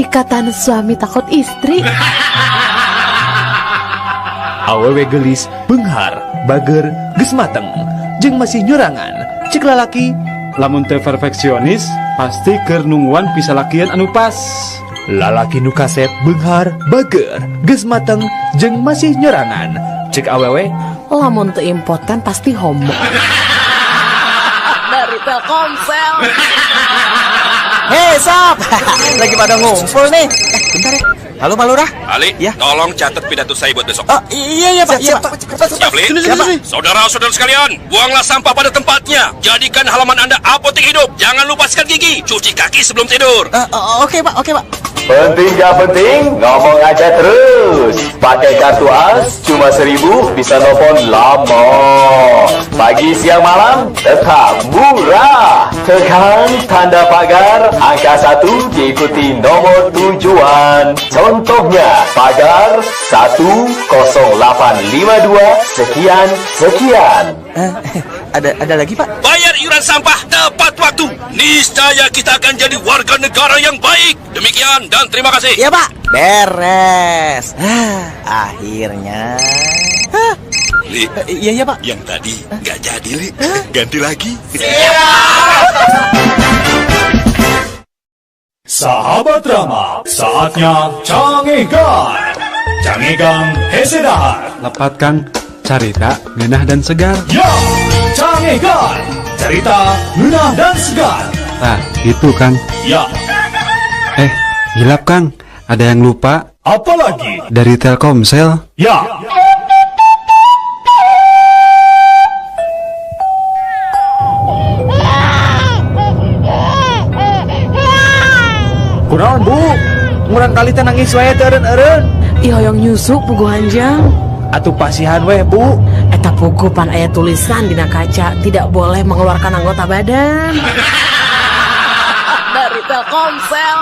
ikatan suami takut istri. Awewe gelis, benghar, bager, geus mateng, jeung masih nyurangan. Cek lalaki, Lamun teu perfeksionis, pasti keur nungguan pisalakian anu pas. lalaki nu kaset, benghar, bager, geus mateng, jeung masih nyurangan. Cek awewe, Lamun teu impoten pasti homo. Dari Telkomsel. Hei sob, lagi pada ngumpul nih. Bentar ya. Halo Pak Lurah. Ali, tolong catat pidato saya buat besok. Iya Pak. Siap, Li? Saudara-saudara sekalian, buanglah sampah pada tempatnya. Jadikan halaman Anda apotek hidup. Jangan lupa sikat gigi, cuci kaki sebelum tidur. Oke Pak. Penting gak penting, ngomong aja terus. Pakai kartu AS cuma 1.000 bisa nelfon lama. Pagi siang malam tetap murah. Tekan tanda pagar angka 1 diikuti nomor tujuan. Contohnya pagar 10852 sekian. Ada lagi Pak? Bayar iuran sampah tepat waktu. Niscaya kita akan jadi warga negara yang baik. Demikian dan terima kasih. Iya Pak. Beres. Akhirnya. Li, Iya Pak. yang tadi nggak jadi, Li. Ganti lagi. sahabat Rama, saatnya Cangegan. Cangegan Hesedahar. Lepatkan carita, ngeunah dan segar. Ya, Cangegan. Cerita ngeunah dan segar. Nah, itu Kang. Ya, Hilap Kang, ada yang lupa apalagi? dari Telkomsel. Ya. Kunaon Bu? Ngurang kali teh nangis wae teu eureun-eureun. Ih hoyong nyusuk puguh hanjang. Atuh pasihan weh Bu. Eta puguh pan aya tulisan dina kaca tidak boleh mengeluarkan anggota badan. Dari Telkomsel.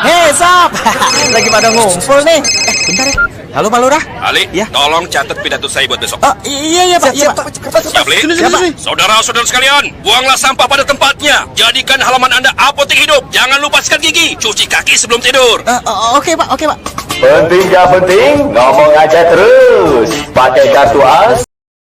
Hei sob, lagi pada ngumpul nih. Bentar ya. Halo Pak Lurah. Ali, tolong catat pidato saya buat besok. Iya Pak. Siap, Li? Saudara-saudara sekalian, buanglah sampah pada tempatnya. Jadikan halaman Anda apotek hidup. Jangan lupa sikat gigi, cuci kaki sebelum tidur. Oke Pak. Penting gak penting, ngomong aja terus. Pakai kartu AS